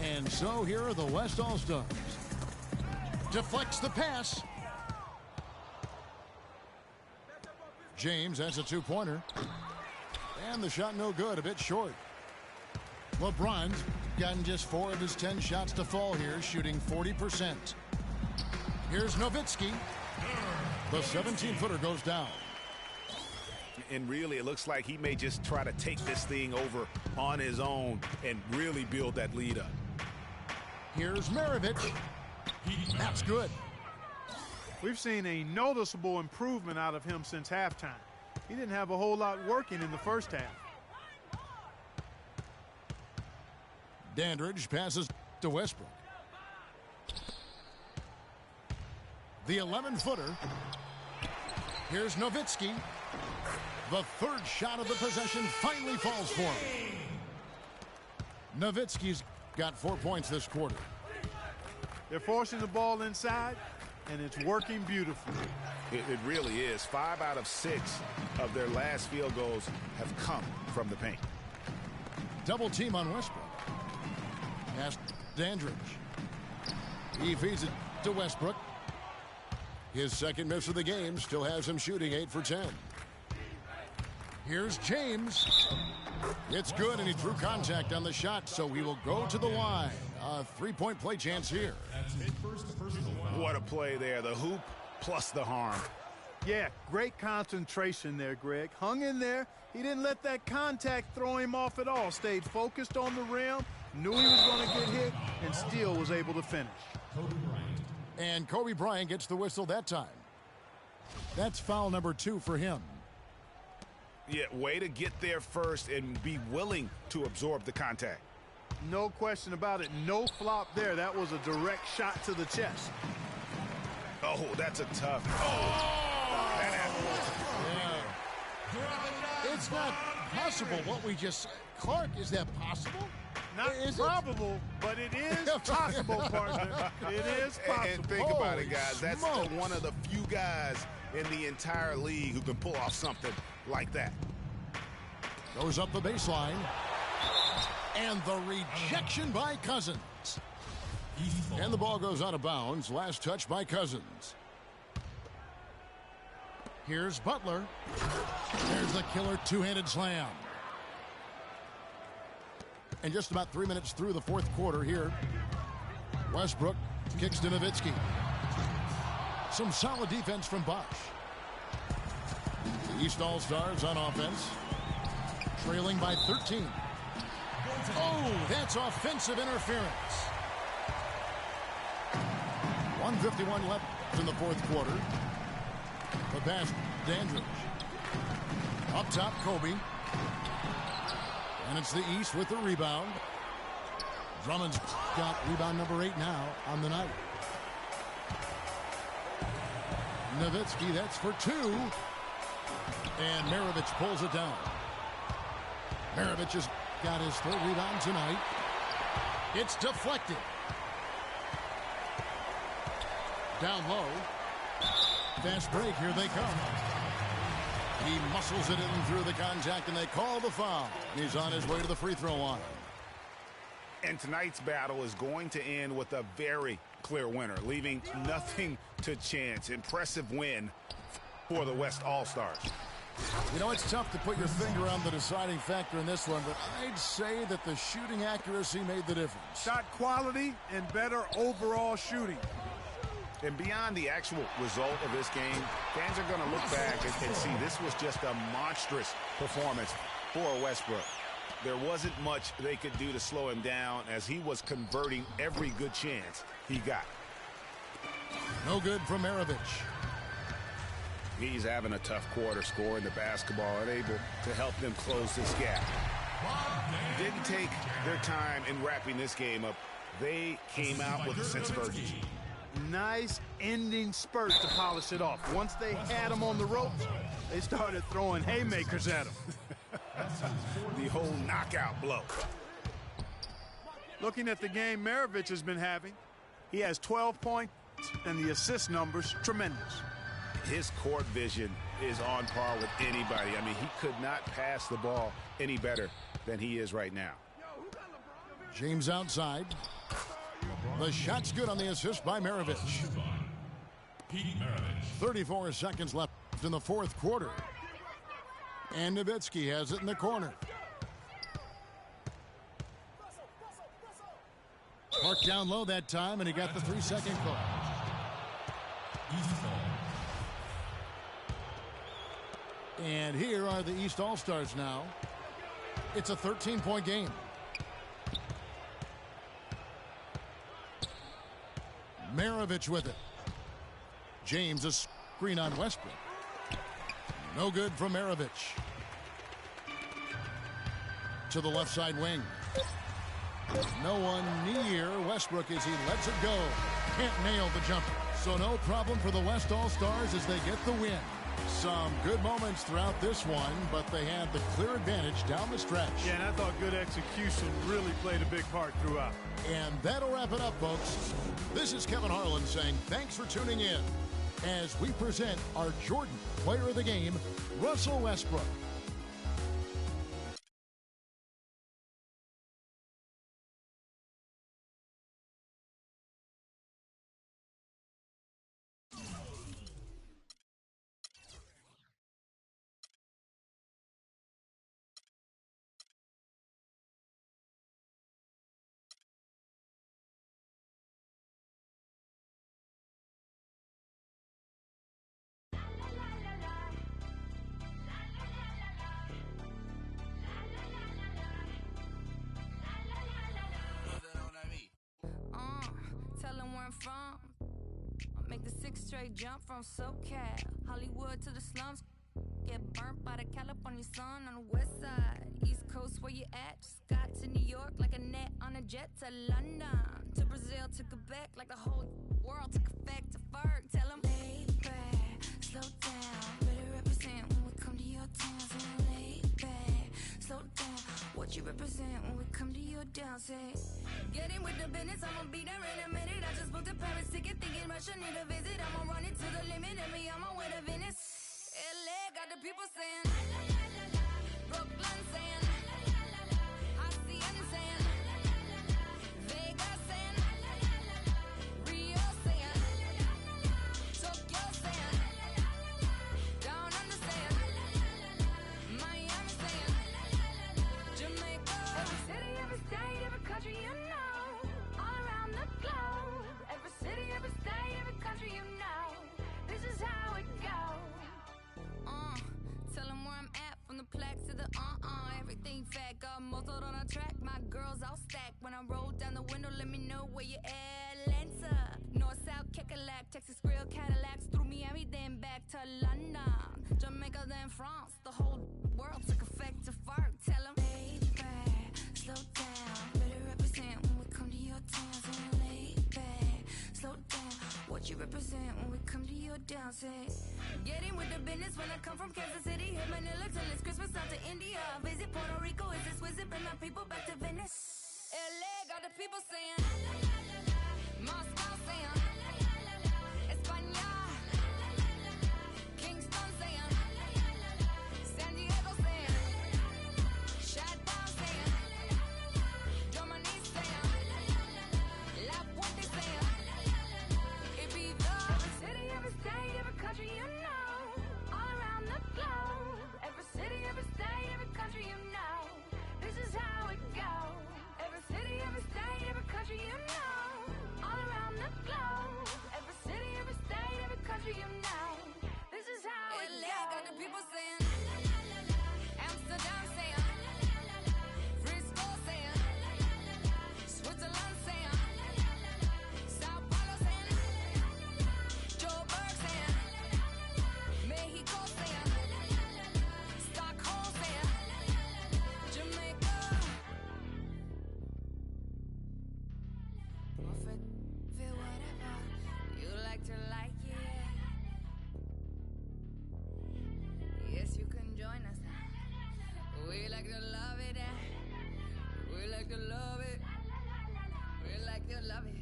And so here are the West All-Stars. Deflects the pass. James has a 2-pointer. And the shot no good, a bit short. LeBron's gotten just 4 of his 10 shots to fall here, shooting 40%. Here's Nowitzki. The 17-footer goes down. And really, it looks like he may just try to take this thing over on his own and really build that lead up. Here's Maravich. That's good. We've seen a noticeable improvement out of him since halftime. He didn't have a whole lot working in the first half. Dandridge passes to Westbrook. The 11-footer. Here's Nowitzki. The third shot of the possession finally falls for him. Nowitzki's got 4 points this quarter. They're forcing the ball inside, and it's working beautifully. It really is. 5 out of 6 of their last field goals have come from the paint. Double team on Westbrook. Pass Dandridge. He feeds it to Westbrook. His second miss of the game still has him shooting 8 for 10. Here's James. It's good, and he drew contact on the shot, so he will go to the line. A 3-point play chance here. What a play there. The hoop plus the harm. Yeah, great concentration there, Greg. Hung in there. He didn't let that contact throw him off at all. Stayed focused on the rim, knew he was going to get hit, and still was able to finish. And Kobe Bryant gets the whistle that time. That's foul number 2 for him. Yeah, way to get there first and be willing to absorb the contact. No question about it. No flop there. That was a direct shot to the chest. Oh, that's a tough. Oh, that happened. Yeah. It's not possible what we just... Clark, is that possible? Not probable, but it is possible, partner. It is possible. And think about it, guys. That's one of the few guys in the entire league who can pull off something like that. Goes up the baseline. And the rejection by Cousins. And the ball goes out of bounds. Last touch by Cousins. Here's Butler. There's the killer two-handed slam. And just about 3 minutes through the fourth quarter here. Westbrook kicks to Nowitzki. Some solid defense from Bosch. The East All-Stars on offense. Trailing by 13. Oh, that's offensive interference. 1:51 left in the fourth quarter. The pass, Dandridge. Up top, Kobe. And it's the East with the rebound. Drummond's got rebound number 8 now on the night. Nowitzki, that's for 2. And Maravich pulls it down. Maravich has got his 3rd rebound tonight. It's deflected. Down low. Fast break, here they come. He muscles it in through the contact, and they call the foul. He's on his way to the free throw line. And tonight's battle is going to end with a very clear winner, leaving nothing to chance. Impressive win for the West All-Stars. You know, it's tough to put your finger on the deciding factor in this one, but I'd say that the shooting accuracy made the difference. Shot quality and better overall shooting. And beyond the actual result of this game, fans are going to look back and see this was just a monstrous performance for Westbrook. There wasn't much they could do to slow him down as he was converting every good chance he got. No good from Maravich. He's having a tough quarter, scoring the basketball, unable to help them close this gap. Didn't take their time in wrapping this game up. They came out with a sense of urgency. Nice ending spurt to polish it off. Once they had him on the ropes, they started throwing haymakers at him. The whole knockout blow. Looking at the game Maravich has been having, he has 12 points, and the assist numbers tremendous. His court vision is on par with anybody. I mean, he could not pass the ball any better than he is right now. James outside. The shot's good on the assist by Maravich. 34 seconds left in the fourth quarter. And Nowitzki has it in the corner. Parked down low that time, and he got the 3-second call. And here are the East All-Stars now. It's a 13-point game. Maravich with it. James a screen on Westbrook. No good from Maravich. To the left side wing. No one near Westbrook as he lets it go. Can't nail the jumper. So no problem for the West All-Stars as they get the win. Some good moments throughout this one, but they had the clear advantage down the stretch. Yeah, and I thought good execution really played a big part throughout. And that'll wrap it up, folks. This is Kevin Harlan saying thanks for tuning in as we present our Jordan Player of the Game, Russell Westbrook. Tell them where I'm from. I make the 6 straight jump from SoCal, Hollywood to the slums. Get burnt by the California sun on the west side. East Coast, where you at? Just got to New York like a net on a jet to London. To Brazil, to Quebec, like the whole world took effect to Ferg. Tell them, lay back, slow down. Better represent when we come to your town. So lay back, slow down. What you represent when we come to your town? Say, get in with the business, I'ma be there in a minute. I just booked a Paris ticket, thinking Russia need a visit. I'ma run it to the limit, and me, I'm on way to Venice. LA got the people saying, Brooklyn saying, Hacienda saying, Vegas saying, Rio saying, Tokyo saying, Down Under saying, Miami saying, Jamaica. Every city, every state, every country you know, all around the globe. Every city, every state, every country you know, this is how it goes. Tell them where I'm at, from the plaque to the everything fat, got muzzled on a track. My girls all stacked. When I roll down the window, let me know where you at. Atlanta, North, South, Kekalak, Texas Grill, Cadillacs, through Miami, then back to London, Jamaica, then France. The whole world took effect to fart. Tell them, lay back, slow down. Better represent when we come to your town. So lay back, slow down. What you represent when we come to your town? Say, get in with the business when I come from Kansas City. Hit Manila till it's Christmas, out to India. Visit Puerto Rico, is this wizard? Bring my people back to Venice. LA got the people saying, Moscow saying, España, Kingston saying, San Diego saying, Shutdown saying, Germany saying, La Puente saying, Ibiza. Every city, every state, every country you know, all around the globe. Every city, every state, every country you know, this is how it goes. Every city, every state, every country you know, all around the globe. Every city, every state, every country you know, this is how it goes. LA got the people saying, Amsterdam saying, Frisco saying, Switzerland saying, Sao Paulo saying, Joburg saying, Mexico saying, Stockholm saying, Jamaica. Perfect, feel whatever you like to like it. Yes, you can join us now. We like to love it. We like to love it. We like to love it.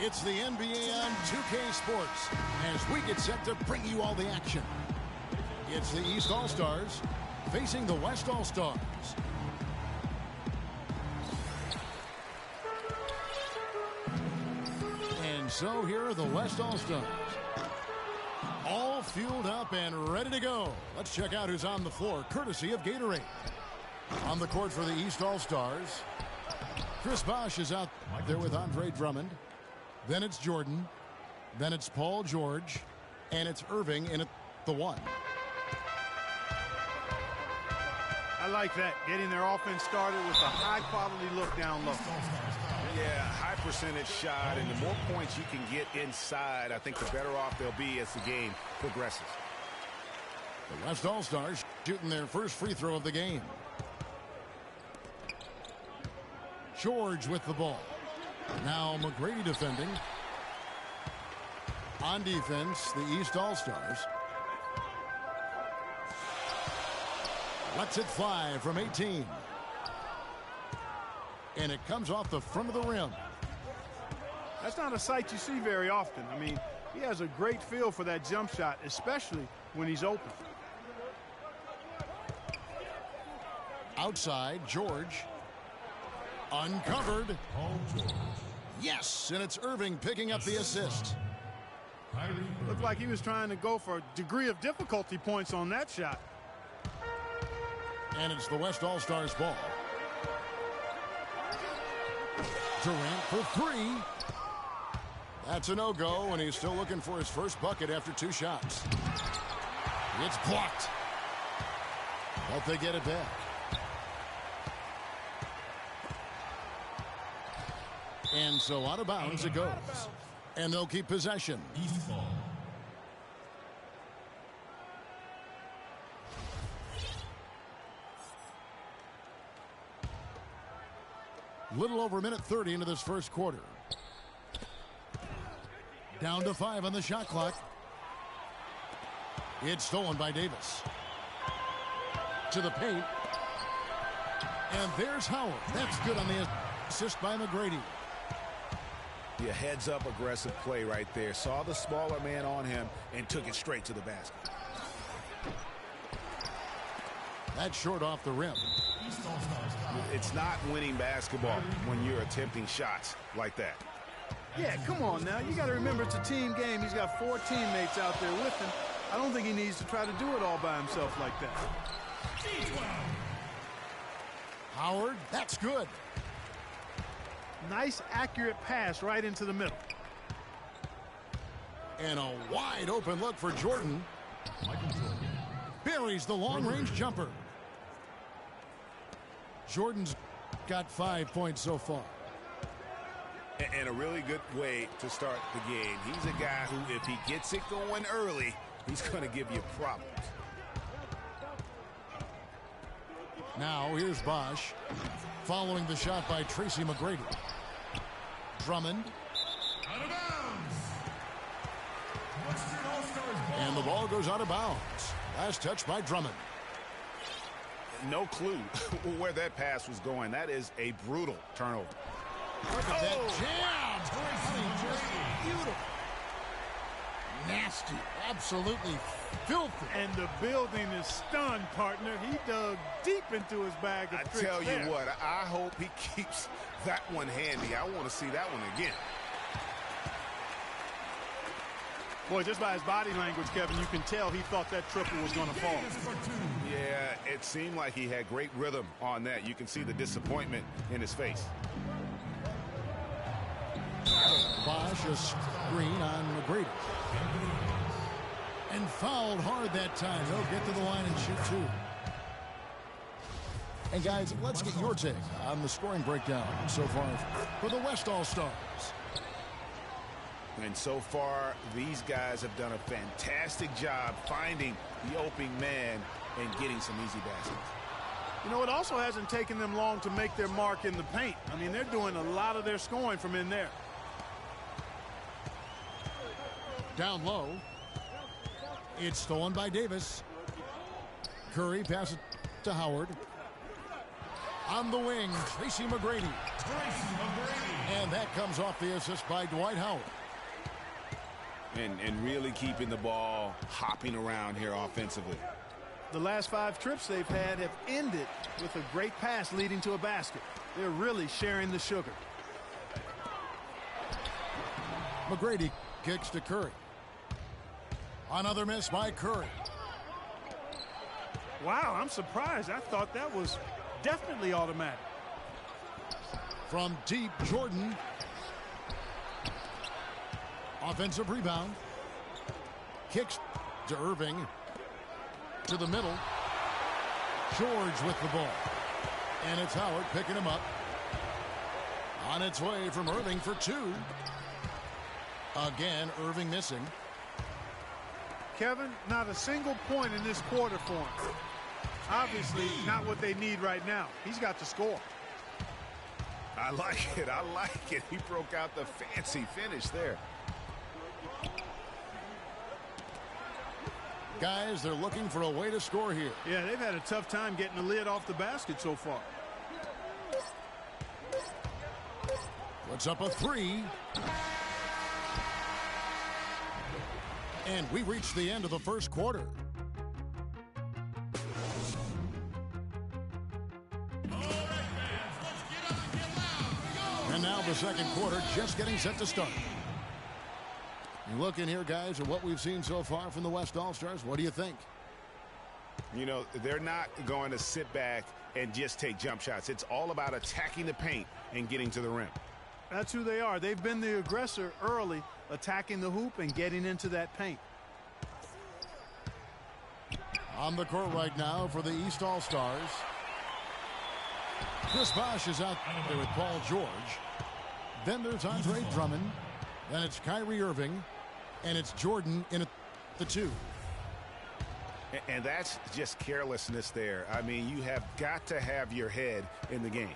It's the NBA on 2K Sports as we get set to bring you all the action. It's the East All-Stars facing the West All-Stars. And so here are the West All-Stars. All fueled up and ready to go. Let's check out who's on the floor, courtesy of Gatorade. On the court for the East All-Stars, Chris Bosh is out there with Andre Drummond. Then it's Jordan. Then it's Paul George. And it's Irving in at the 1. I like that, getting their offense started with a high-quality look down low. Yeah, high percentage shot, and the more points you can get inside, I think the better off they'll be as the game progresses. The West All-Stars shooting their first free throw of the game. George with the ball. Now McGrady defending. On defense, the East All-Stars. Lets it fly from 18. And it comes off the front of the rim. That's not a sight you see very often. I mean, he has a great feel for that jump shot, especially when he's open. Outside, George. Uncovered. Yes, and it's Irving picking up the assist. Looked like he was trying to go for a degree of difficulty points on that shot. And it's the West All-Stars ball. Durant for 3. That's a no-go, and he's still looking for his first bucket after 2 shots. It's blocked. But they get it back. And so out of bounds it goes. And they'll keep possession. East ball. Little over a minute 30 into this first quarter. Down to 5 on the shot clock. It's stolen by Davis. To the paint. And there's Howard. That's good on the assist by McGrady. Yeah, heads-up aggressive play right there. Saw the smaller man on him and took it straight to the basket. That's short off the rim. It's not winning basketball when you're attempting shots like that. Yeah, come on now. You got to remember it's a team game. He's got 4 teammates out there with him. I don't think he needs to try to do it all by himself like that. Howard, that's good. Nice, accurate pass right into the middle. And a wide open look for Jordan. Buries the long-range jumper. Jordan's got 5 points so far. And a really good way to start the game. He's a guy who, if he gets it going early, he's going to give you problems. Now here's Bosch following the shot by Tracy McGrady. Drummond. Out of bounds. Western All-Stars ball. And the ball goes out of bounds. Last touch by Drummond. No clue where that pass was going. That is a brutal turnover. Look at that jam. I mean, just beautiful. Nasty. Absolutely filthy. And the building is stunned, partner. He dug deep into his bag of tricks. I tell you there. what, I hope he keeps that one handy. I want to see that one again. Boy, just by his body language, Kevin, you can tell he thought that triple was going to fall. Yeah, it seemed like he had great rhythm on that. You can see the disappointment in his face. Bosch a screen on McGrady. And fouled hard that time. He'll get to the line and shoot 2. And guys, let's get your take on the scoring breakdown so far for the West All-Stars. And so far, these guys have done a fantastic job finding the opening man and getting some easy baskets. You know, it also hasn't taken them long to make their mark in the paint. I mean, they're doing a lot of their scoring from in there. Down low. It's stolen by Davis. Curry passes to Howard. On the wing, Tracy McGrady. And that comes off the assist by Dwight Howard. And really keeping the ball hopping around here offensively. The last 5 trips they've had have ended with a great pass leading to a basket. They're really sharing the sugar. McGrady kicks to Curry. Another miss by Curry. Wow, I'm surprised. I thought that was definitely automatic. From deep, Jordan. Offensive rebound. Kicks to Irving. To the middle. George with the ball. And it's Howard picking him up. On its way from Irving for two. Again, Irving missing. Kevin, not a single point in this quarter for him. Obviously, not what they need right now. He's got to score. I like it. I like it. He broke out the fancy finish there. Guys, they're looking for a way to score here. Yeah, they've had a tough time getting the lid off the basket so far. Puts up a three. And we reach the end of the first quarter. And now the second quarter just getting set to start. You look in here, guys, at what we've seen so far from the West All-Stars. What do you think? You know, they're not going to sit back and just take jump shots. It's all about attacking the paint and getting to the rim. That's who they are. They've been the aggressor early, attacking the hoop and getting into that paint. On the court right now for the East All-Stars. Chris Bosh is out there with Paul George. Then there's Andre Drummond. Then it's Kyrie Irving. And it's Jordan in at the two. And that's just carelessness there. I mean, you have got to have your head in the game.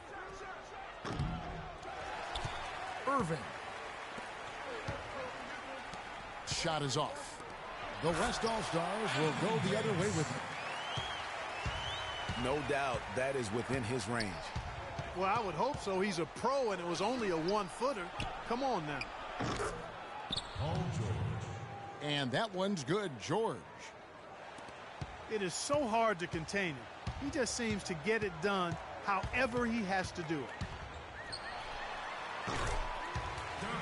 Irving. Shot is off. The West All-Stars will go the other way with it. No doubt that is within his range. Well, I would hope so. He's a pro, and it was only a one-footer. Come on now. And that one's good, George. It is so hard to contain him. He just seems to get it done however he has to do it.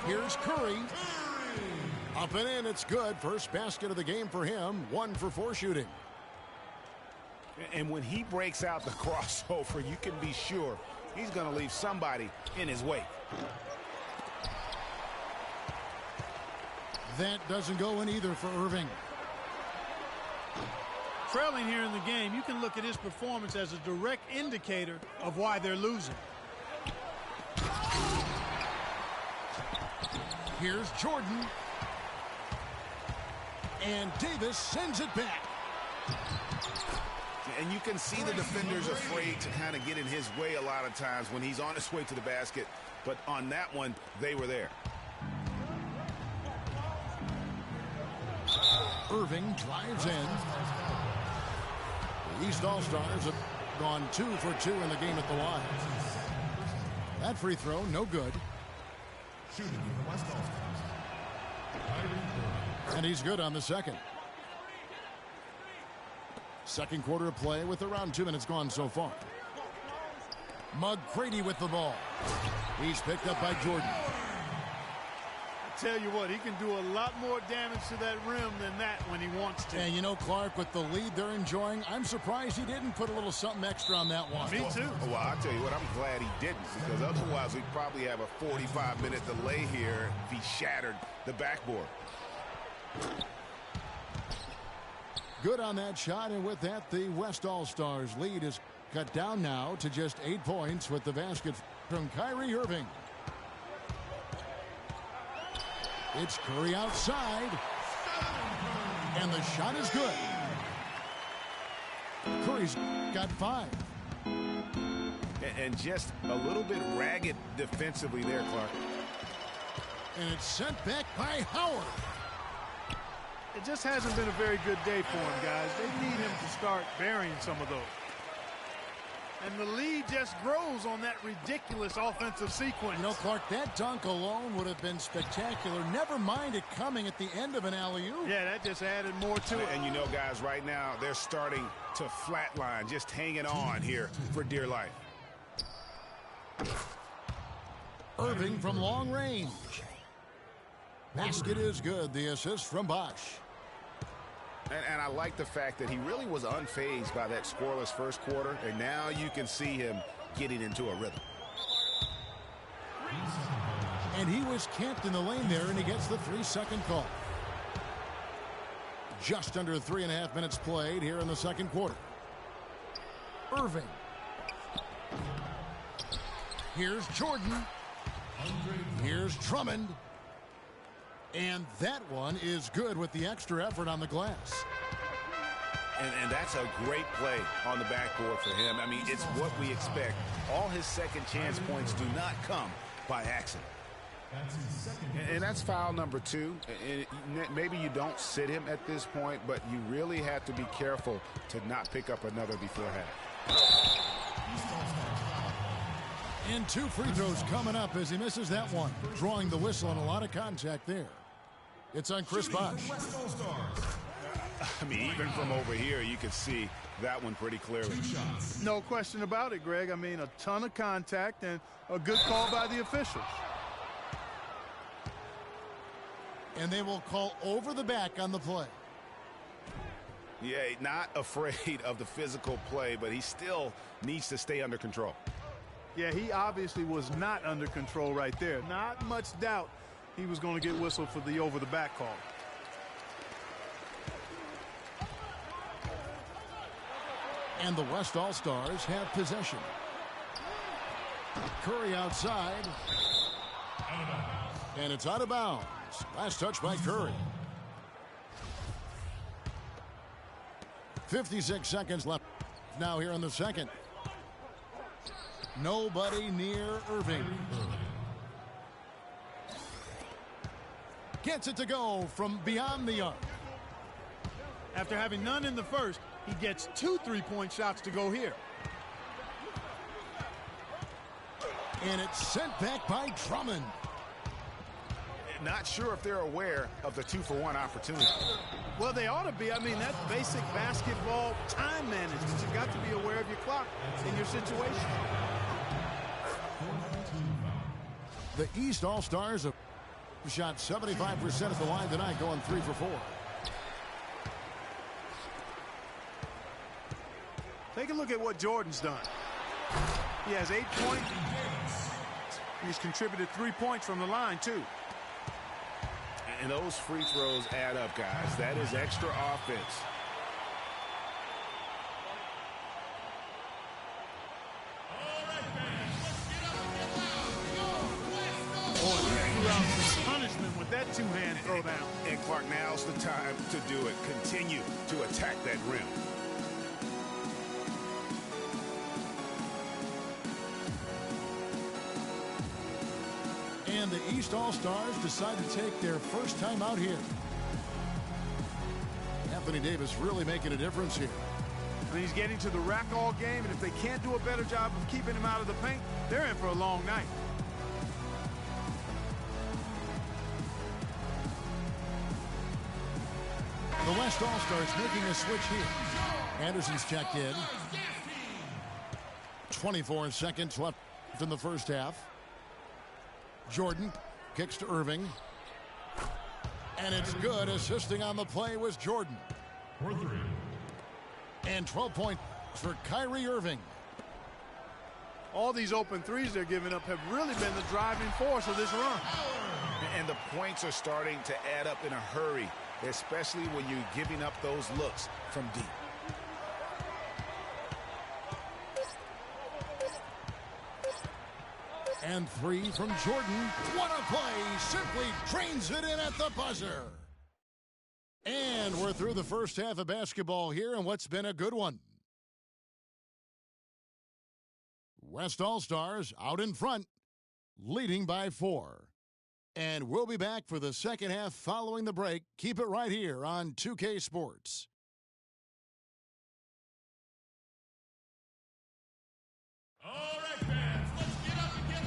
Here's Curry. Up and in, it's good. First basket of the game for him. 1 for 4 shooting. And when he breaks out the crossover, you can be sure he's going to leave somebody in his wake. That doesn't go in either for Irving. Trailing here in the game, you can look at his performance as a direct indicator of why they're losing. Here's Jordan. And Davis sends it back. And you can see the defenders afraid to kind of get in his way a lot of times when he's on his way to the basket. But on that one, they were there. Irving drives in. The East All-Stars have gone 2 for 2 in the game at the line. That free throw, no good. Shooting in the West All-Stars. And he's good on the second. Second quarter of play with around 2 minutes gone so far. McGrady with the ball. He's picked up by Jordan. I tell you what, he can do a lot more damage to that rim than that when he wants to. And you know, Clark, with the lead they're enjoying, I'm surprised he didn't put a little something extra on that one. Me too. Well, I'll tell you what, I'm glad he didn't, because otherwise we'd probably have a 45-minute delay here if he shattered the backboard. Good on that shot, and with that, the West All-Stars lead is cut down now to just 8 points with the basket from Kyrie Irving. It's Curry outside, and the shot is good. Curry's got 5. And just a little bit ragged defensively there, Clark. And it's sent back by Howard. It just hasn't been a very good day for him, guys. They need him to start burying some of those. And the lead just grows on that ridiculous offensive sequence. You know, Clark, that dunk alone would have been spectacular. Never mind it coming at the end of an alley-oop. Yeah, that just added more to it. And you know, guys, right now they're starting to flatline, just hanging on here for dear life. Irving from long range. Basket is good. The assist from Bosh. And I like the fact that he really was unfazed by that scoreless first quarter, and now you can see him getting into a rhythm. And he was camped in the lane there, and he gets the 3-second call. Just under 3.5 minutes played here in the second quarter. Irving. Here's Jordan. Here's Drummond. And that one is good with the extra effort on the glass. And that's a great play on the backboard for him. I mean, it's what we expect. All his second chance points do not come by accident. And that's foul number 2. Maybe you don't sit him at this point, but you really have to be careful to not pick up another before half. And 2 free throws coming up as he misses that one. Drawing the whistle and a lot of contact there. It's on Chris Bosh. I mean, even from over here, you can see that one pretty clearly. No question about it, Greg. I mean, a ton of contact and a good call by the officials. And they will call over the back on the play. Yeah, not afraid of the physical play, but he still needs to stay under control. Yeah, he obviously was not under control right there. Not much doubt he was going to get whistled for the over-the-back call. And the West All-Stars have possession. Curry outside. And it's out of bounds. Last touch by Curry. 56 seconds left now here in the second. Nobody near Irving. Gets it to go from beyond the arc. After having none in the first, he gets 2 3-point shots to go here. And it's sent back by Drummond. Not sure if they're aware of the 2-for-1 opportunity. Well, they ought to be. I mean, that's basic basketball time management. You've got to be aware of your clock in your situation. The East All-Stars have shot 75% at the line tonight, going 3 for 4. Take a look at what Jordan's done. He has 8 points. He's contributed 3 points from the line, too. And those free throws add up, guys. That is extra offense. Punishment with that 2-hand throwdown. And Clark, now's the time to do it. Continue to attack that rim. And the East All-Stars decide to take their first time out here. Anthony Davis really making a difference here. I mean, he's getting to the rack all game, and if they can't do a better job of keeping him out of the paint, they're in for a long night. The West All-Stars making a switch here. Anderson's checked in. 24 seconds left in the first half. Jordan kicks to Irving. And it's good. Assisting on the play was Jordan. And 12 points for Kyrie Irving. All these open threes they're giving up have really been the driving force of this run. And the points are starting to add up in a hurry, especially when you're giving up those looks from deep. And 3 from Jordan. What a play. Simply drains it in at the buzzer. And we're through the first half of basketball here, and what's been a good one. West All-Stars out in front, leading by 4. And we'll be back for the second half following the break. Keep it right here on 2K Sports.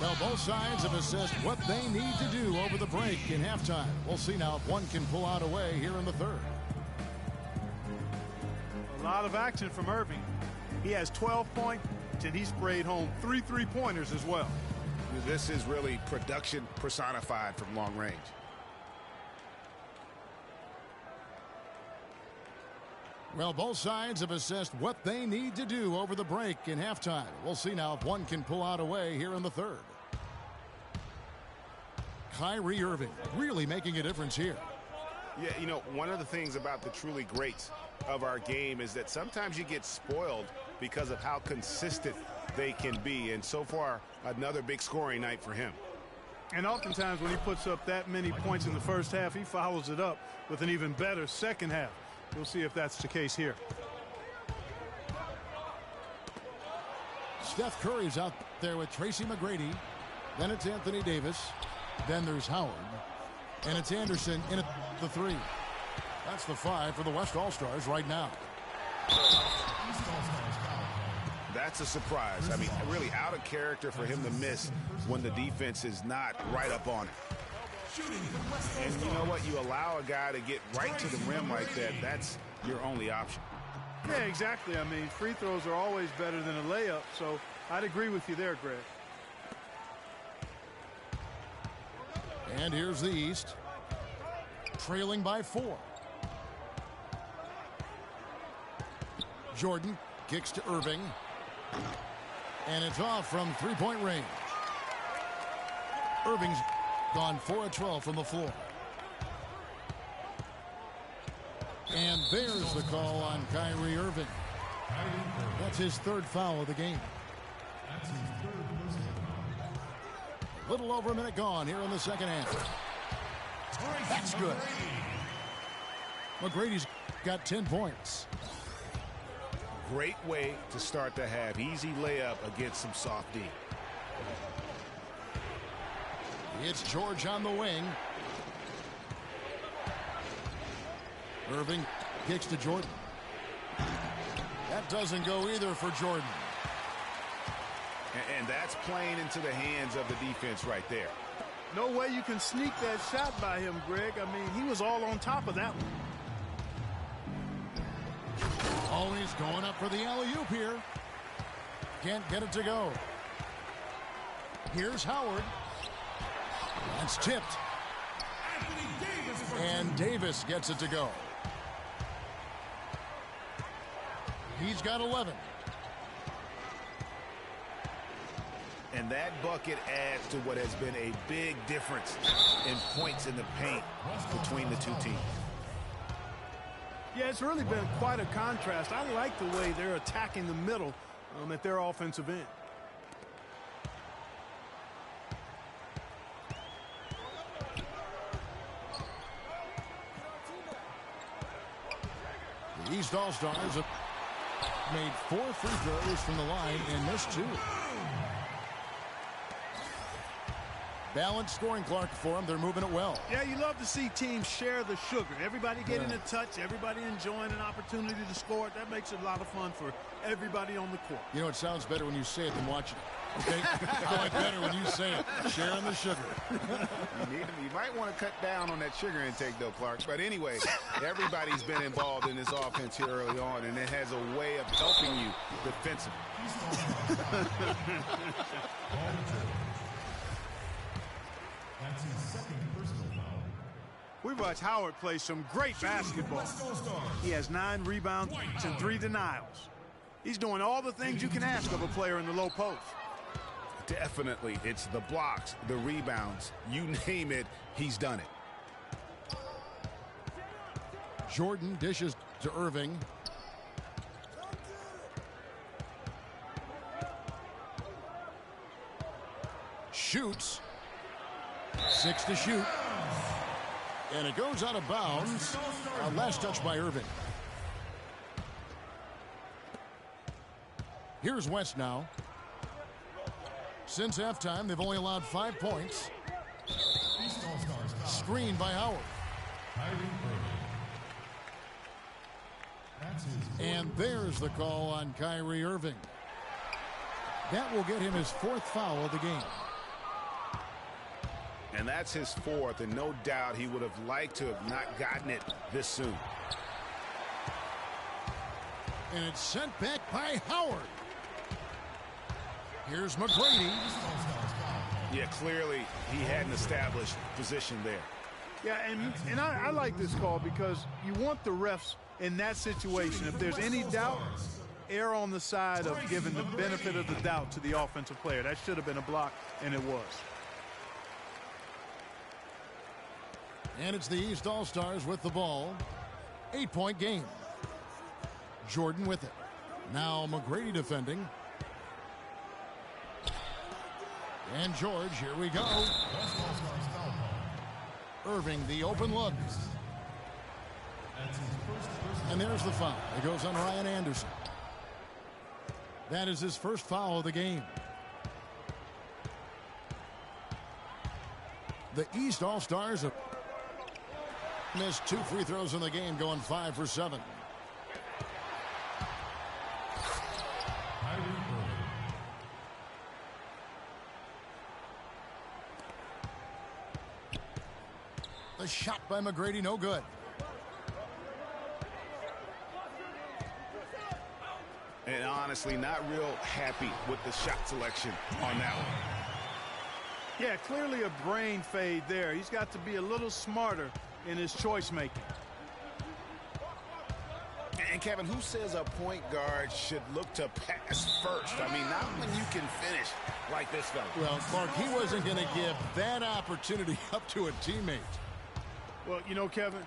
Well, both sides have assessed what they need to do over the break in halftime. We'll see now if one can pull out away here in the third. A lot of action from Irving. He has 12 points, and he sprayed home 3 3-pointers as well. This is really production personified from long range. Well, both sides have assessed what they need to do over the break in halftime. We'll see now if one can pull out away here in the third. Kyrie Irving really making a difference here. Yeah, you know, one of the things about the truly greats of our game is that sometimes you get spoiled because of how consistent they can be. And so far, another big scoring night for him. And oftentimes when he puts up that many points in the first half, he follows it up with an even better second half. We'll see if that's the case here. Steph Curry's out there with Tracy McGrady. Then it's Anthony Davis. Then there's Howard. And it's Anderson in at the 3. That's the 5 for the West All-Stars right now. That's a surprise. I mean, really out of character for him to miss when the defense is not right up on it. And you know what? You allow a guy to get right to the rim like that, that's your only option. Yeah, exactly. I mean, free throws are always better than a layup, so I'd agree with you there, Greg. And here's the East, trailing by 4. Jordan kicks to Irving. And it's off from three-point range. Irving's gone 4 of 12 from the floor. And there's the call on Kyrie Irving. That's his 3rd foul of the game. A little over a minute gone here in the second half. That's good. McGrady's got 10 points. Great way to start the half. Easy layup against some soft D. It's George on the wing. Irving kicks to Jordan. That doesn't go either for Jordan. And that's playing into the hands of the defense right there. No way you can sneak that shot by him, Greg. I mean, he was all on top of that one. Always going up for the alley-oop here. Can't get it to go. Here's Howard. That's tipped. And Davis gets it to go. He's got 11. And that bucket adds to what has been a big difference in points in the paint between the two teams. Yeah, it's really been quite a contrast. I like the way they're attacking the middle at their offensive end. The East All-Stars have made 4 free throws from the line and missed 2. Balanced scoring, Clark, for them. They're moving it well. Yeah, you love to see teams share the sugar. Everybody getting a touch, everybody enjoying an opportunity to score it. That makes it a lot of fun for everybody on the court. You know, it sounds better when you say it than watching it. Okay? I like better when you say it. Sharing the sugar. You might want to cut down on that sugar intake, though, Clark. But anyway, everybody's been involved in this offense here early on, and it has a way of helping you defensively. That's his 2nd personal foul. We watched Howard play some great basketball. He has 9 rebounds and 3 denials. He's doing all the things you can ask of a player in the low post. Definitely. It's the blocks, the rebounds. You name it, he's done it. Jordan dishes to Irving. Shoots. 6 to shoot. And it goes out of bounds. Last touch by Irving. Here's West now. Since halftime, they've only allowed 5 points. Screened by Howard. And there's the call on Kyrie Irving. That will get him his 4th foul of the game. And that's his 4th, and no doubt he would have liked to have not gotten it this soon. And it's sent back by Howard. Here's McGrady. Yeah, clearly he had an established position there. Yeah, and I like this call because you want the refs in that situation. If there's any doubt, err on the side of giving the benefit of the doubt to the offensive player. That should have been a block, and it was. And it's the East All-Stars with the ball. 8-point game. Jordan with it. Now McGrady defending. And George, here we go. Irving, the open look. And there's the foul. It goes on Ryan Anderson. That is his first foul of the game. The East All-Stars have missed 2 free throws in the game, going 5 for 7. The shot by McGrady, no good. And honestly, not real happy with the shot selection on that one. Yeah, clearly a brain fade there. He's got to be a little smarter in his choice making. And Kevin, who says a point guard should look to pass first? I mean, not when you can finish like this fella. Well, Clark, he wasn't going to give that opportunity up to a teammate. Well, you know, Kevin,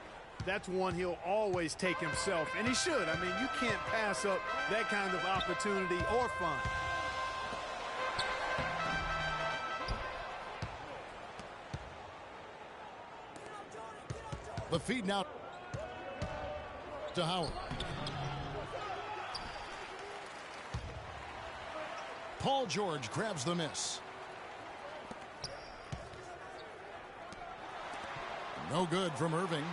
that's one he'll always take himself, and he should. I mean, you can't pass up that kind of opportunity or fun. The feed now to Howard. Paul George grabs the miss. No good from Irving.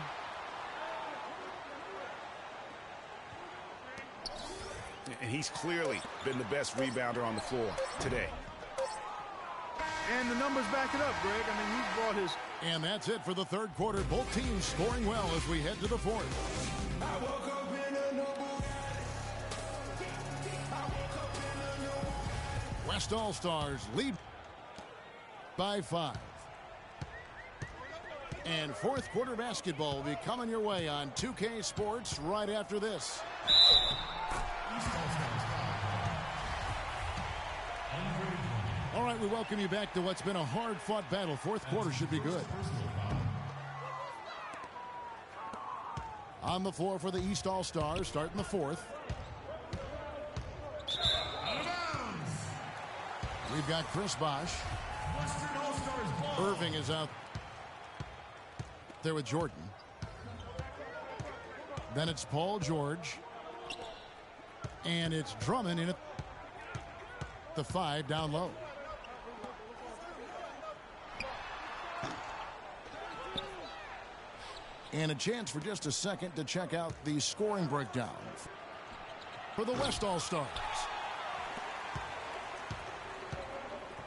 And he's clearly been the best rebounder on the floor today. And the numbers back it up, Greg. I mean, he's brought his... And that's it for the third quarter. Both teams scoring well as we head to the fourth. West All-Stars lead by 5. And fourth quarter basketball will be coming your way on 2K Sports right after this. All right, we welcome you back to what's been a hard-fought battle. Fourth quarter should be good. On the floor for the East All-Stars, starting the fourth. We've got Chris Bosh. Irving is out there with Jordan. Then it's Paul George. And it's Drummond in at the 5 down low. And a chance for just a second to check out the scoring breakdown for the West All-Stars.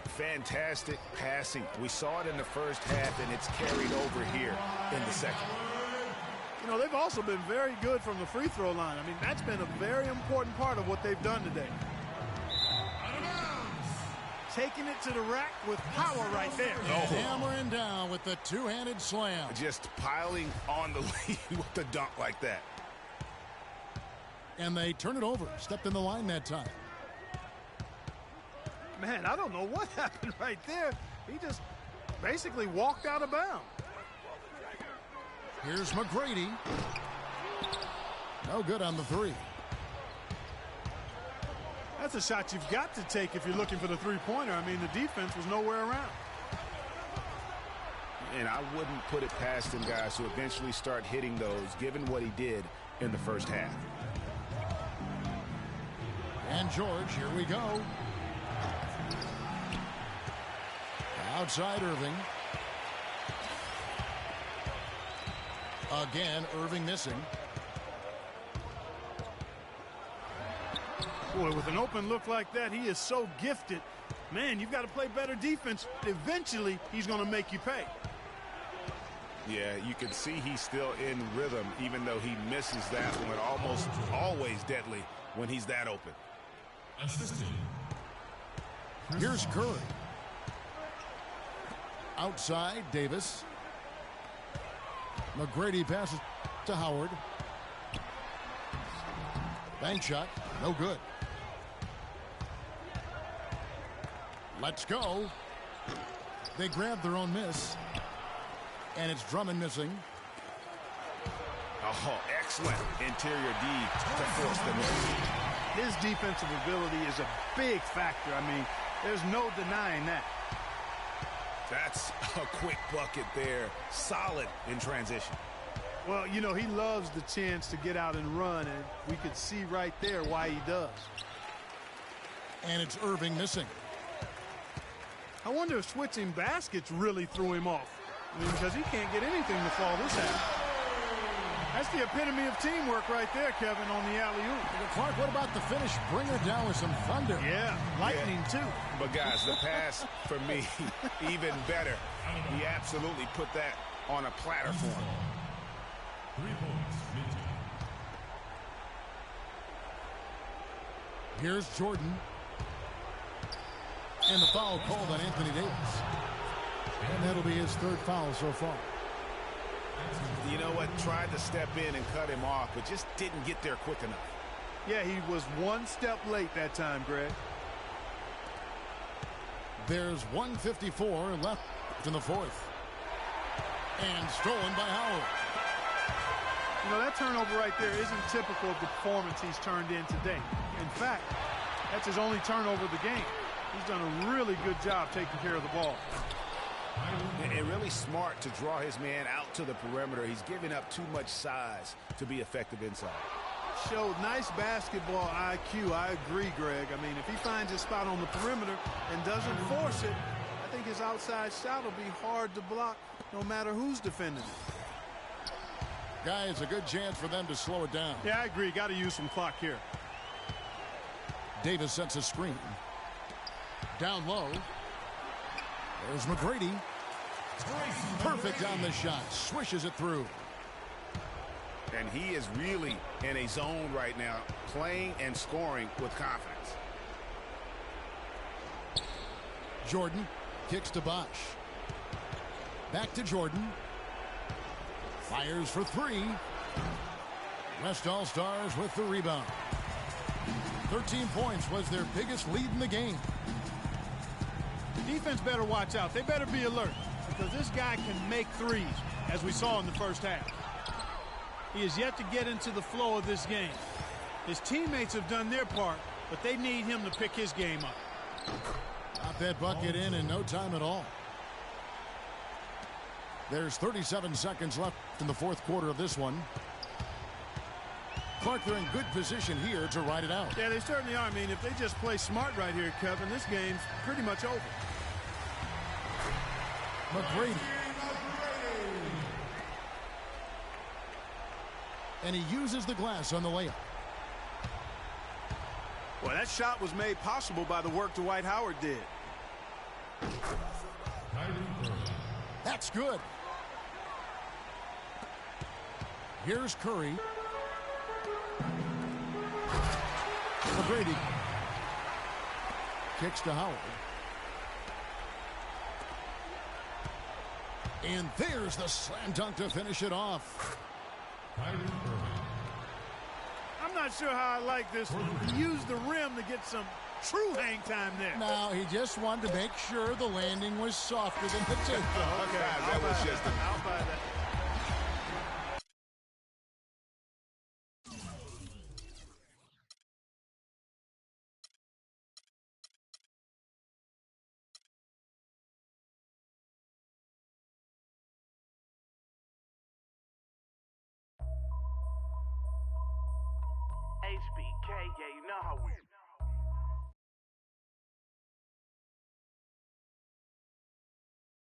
Fantastic passing. We saw it in the first half, and it's carried over here in the second. You know, they've also been very good from the free throw line. I mean, that's been a very important part of what they've done today. Taking it to the rack with power right there. Hammering down with the two-handed slam. Just piling on the lead with the dunk like that. And they turn it over. Stepped in the line that time. Man, I don't know what happened right there. He just basically walked out of bounds. Here's McGrady. No good on the 3. That's a shot you've got to take if you're looking for the three-pointer. I mean, the defense was nowhere around. And I wouldn't put it past him, guys, to eventually start hitting those, given what he did in the first half. And George, here we go. Outside Irving. Again, Irving missing. Boy, with an open look like that, he is so gifted. Man, you've got to play better defense. Eventually, he's going to make you pay. Yeah, you can see he's still in rhythm, even though he misses that one. Almost always deadly when he's that open. Here's Curry. Outside, Davis. McGrady passes to Howard. Bank shot, no good. Let's go. They grabbed their own miss. And it's Drummond missing. Oh, excellent interior D to force the miss. His defensive ability is a big factor. I mean, there's no denying that. That's a quick bucket there. Solid in transition. Well, you know, he loves the chance to get out and run, and we could see right there why he does. And it's Irving missing. I wonder if switching baskets really threw him off. I mean, because he can't get anything to fall this half. That's the epitome of teamwork right there, Kevin, on the alley-oop. Clark, what about the finish? Bring her down with some thunder. Yeah, lightning too. But guys, the pass for me, even better. He absolutely put that on a platter for him. 3 points, mid-time. Here's Jordan. And the foul called on Anthony Davis. And that'll be his 3rd foul so far. You know what? Tried to step in and cut him off, but just didn't get there quick enough. Yeah, he was 1 step late that time, Greg. There's 1:54 left in the 4th. And stolen by Howard. You know, that turnover right there isn't typical of the performance he's turned in today. In fact, that's his only turnover of the game. He's done a really good job taking care of the ball. And really smart to draw his man out to the perimeter. He's giving up too much size to be effective inside. Showed nice basketball IQ. I agree, Greg. I mean, if he finds his spot on the perimeter and doesn't force it, I think his outside shot will be hard to block no matter who's defending it. Guys, a good chance for them to slow it down. Yeah, I agree. Got to use some clock here. Davis sets a screen. Down low. There's McGrady. Perfect on the shot. Swishes it through. And he is really in a zone right now, playing and scoring with confidence. Jordan kicks to Bosch. Back to Jordan. Fires for 3. West All-Stars with the rebound. 13 points was their biggest lead in the game. Defense better watch out. They better be alert because this guy can make threes, as we saw in the first half. He is yet to get into the flow of this game. His teammates have done their part, but they need him to pick his game up. Got that bucket in no time at all. There's 37 seconds left in the 4th quarter of this one. Clark, they're in good position here to ride it out. Yeah, they certainly are. I mean, if they just play smart right here, Kevin, this game's pretty much over. McGrady. And he uses the glass on the layup. Well, that shot was made possible by the work Dwight Howard did. That's good. Here's Curry. McGrady. Kicks to Howard. And there's the slam dunk to finish it off. I'm not sure how I like this one. He used the rim to get some true hang time there. No, he just wanted to make sure the landing was softer than the takeoff. Okay, that was just I'll buy that. HBK, yeah, you know how we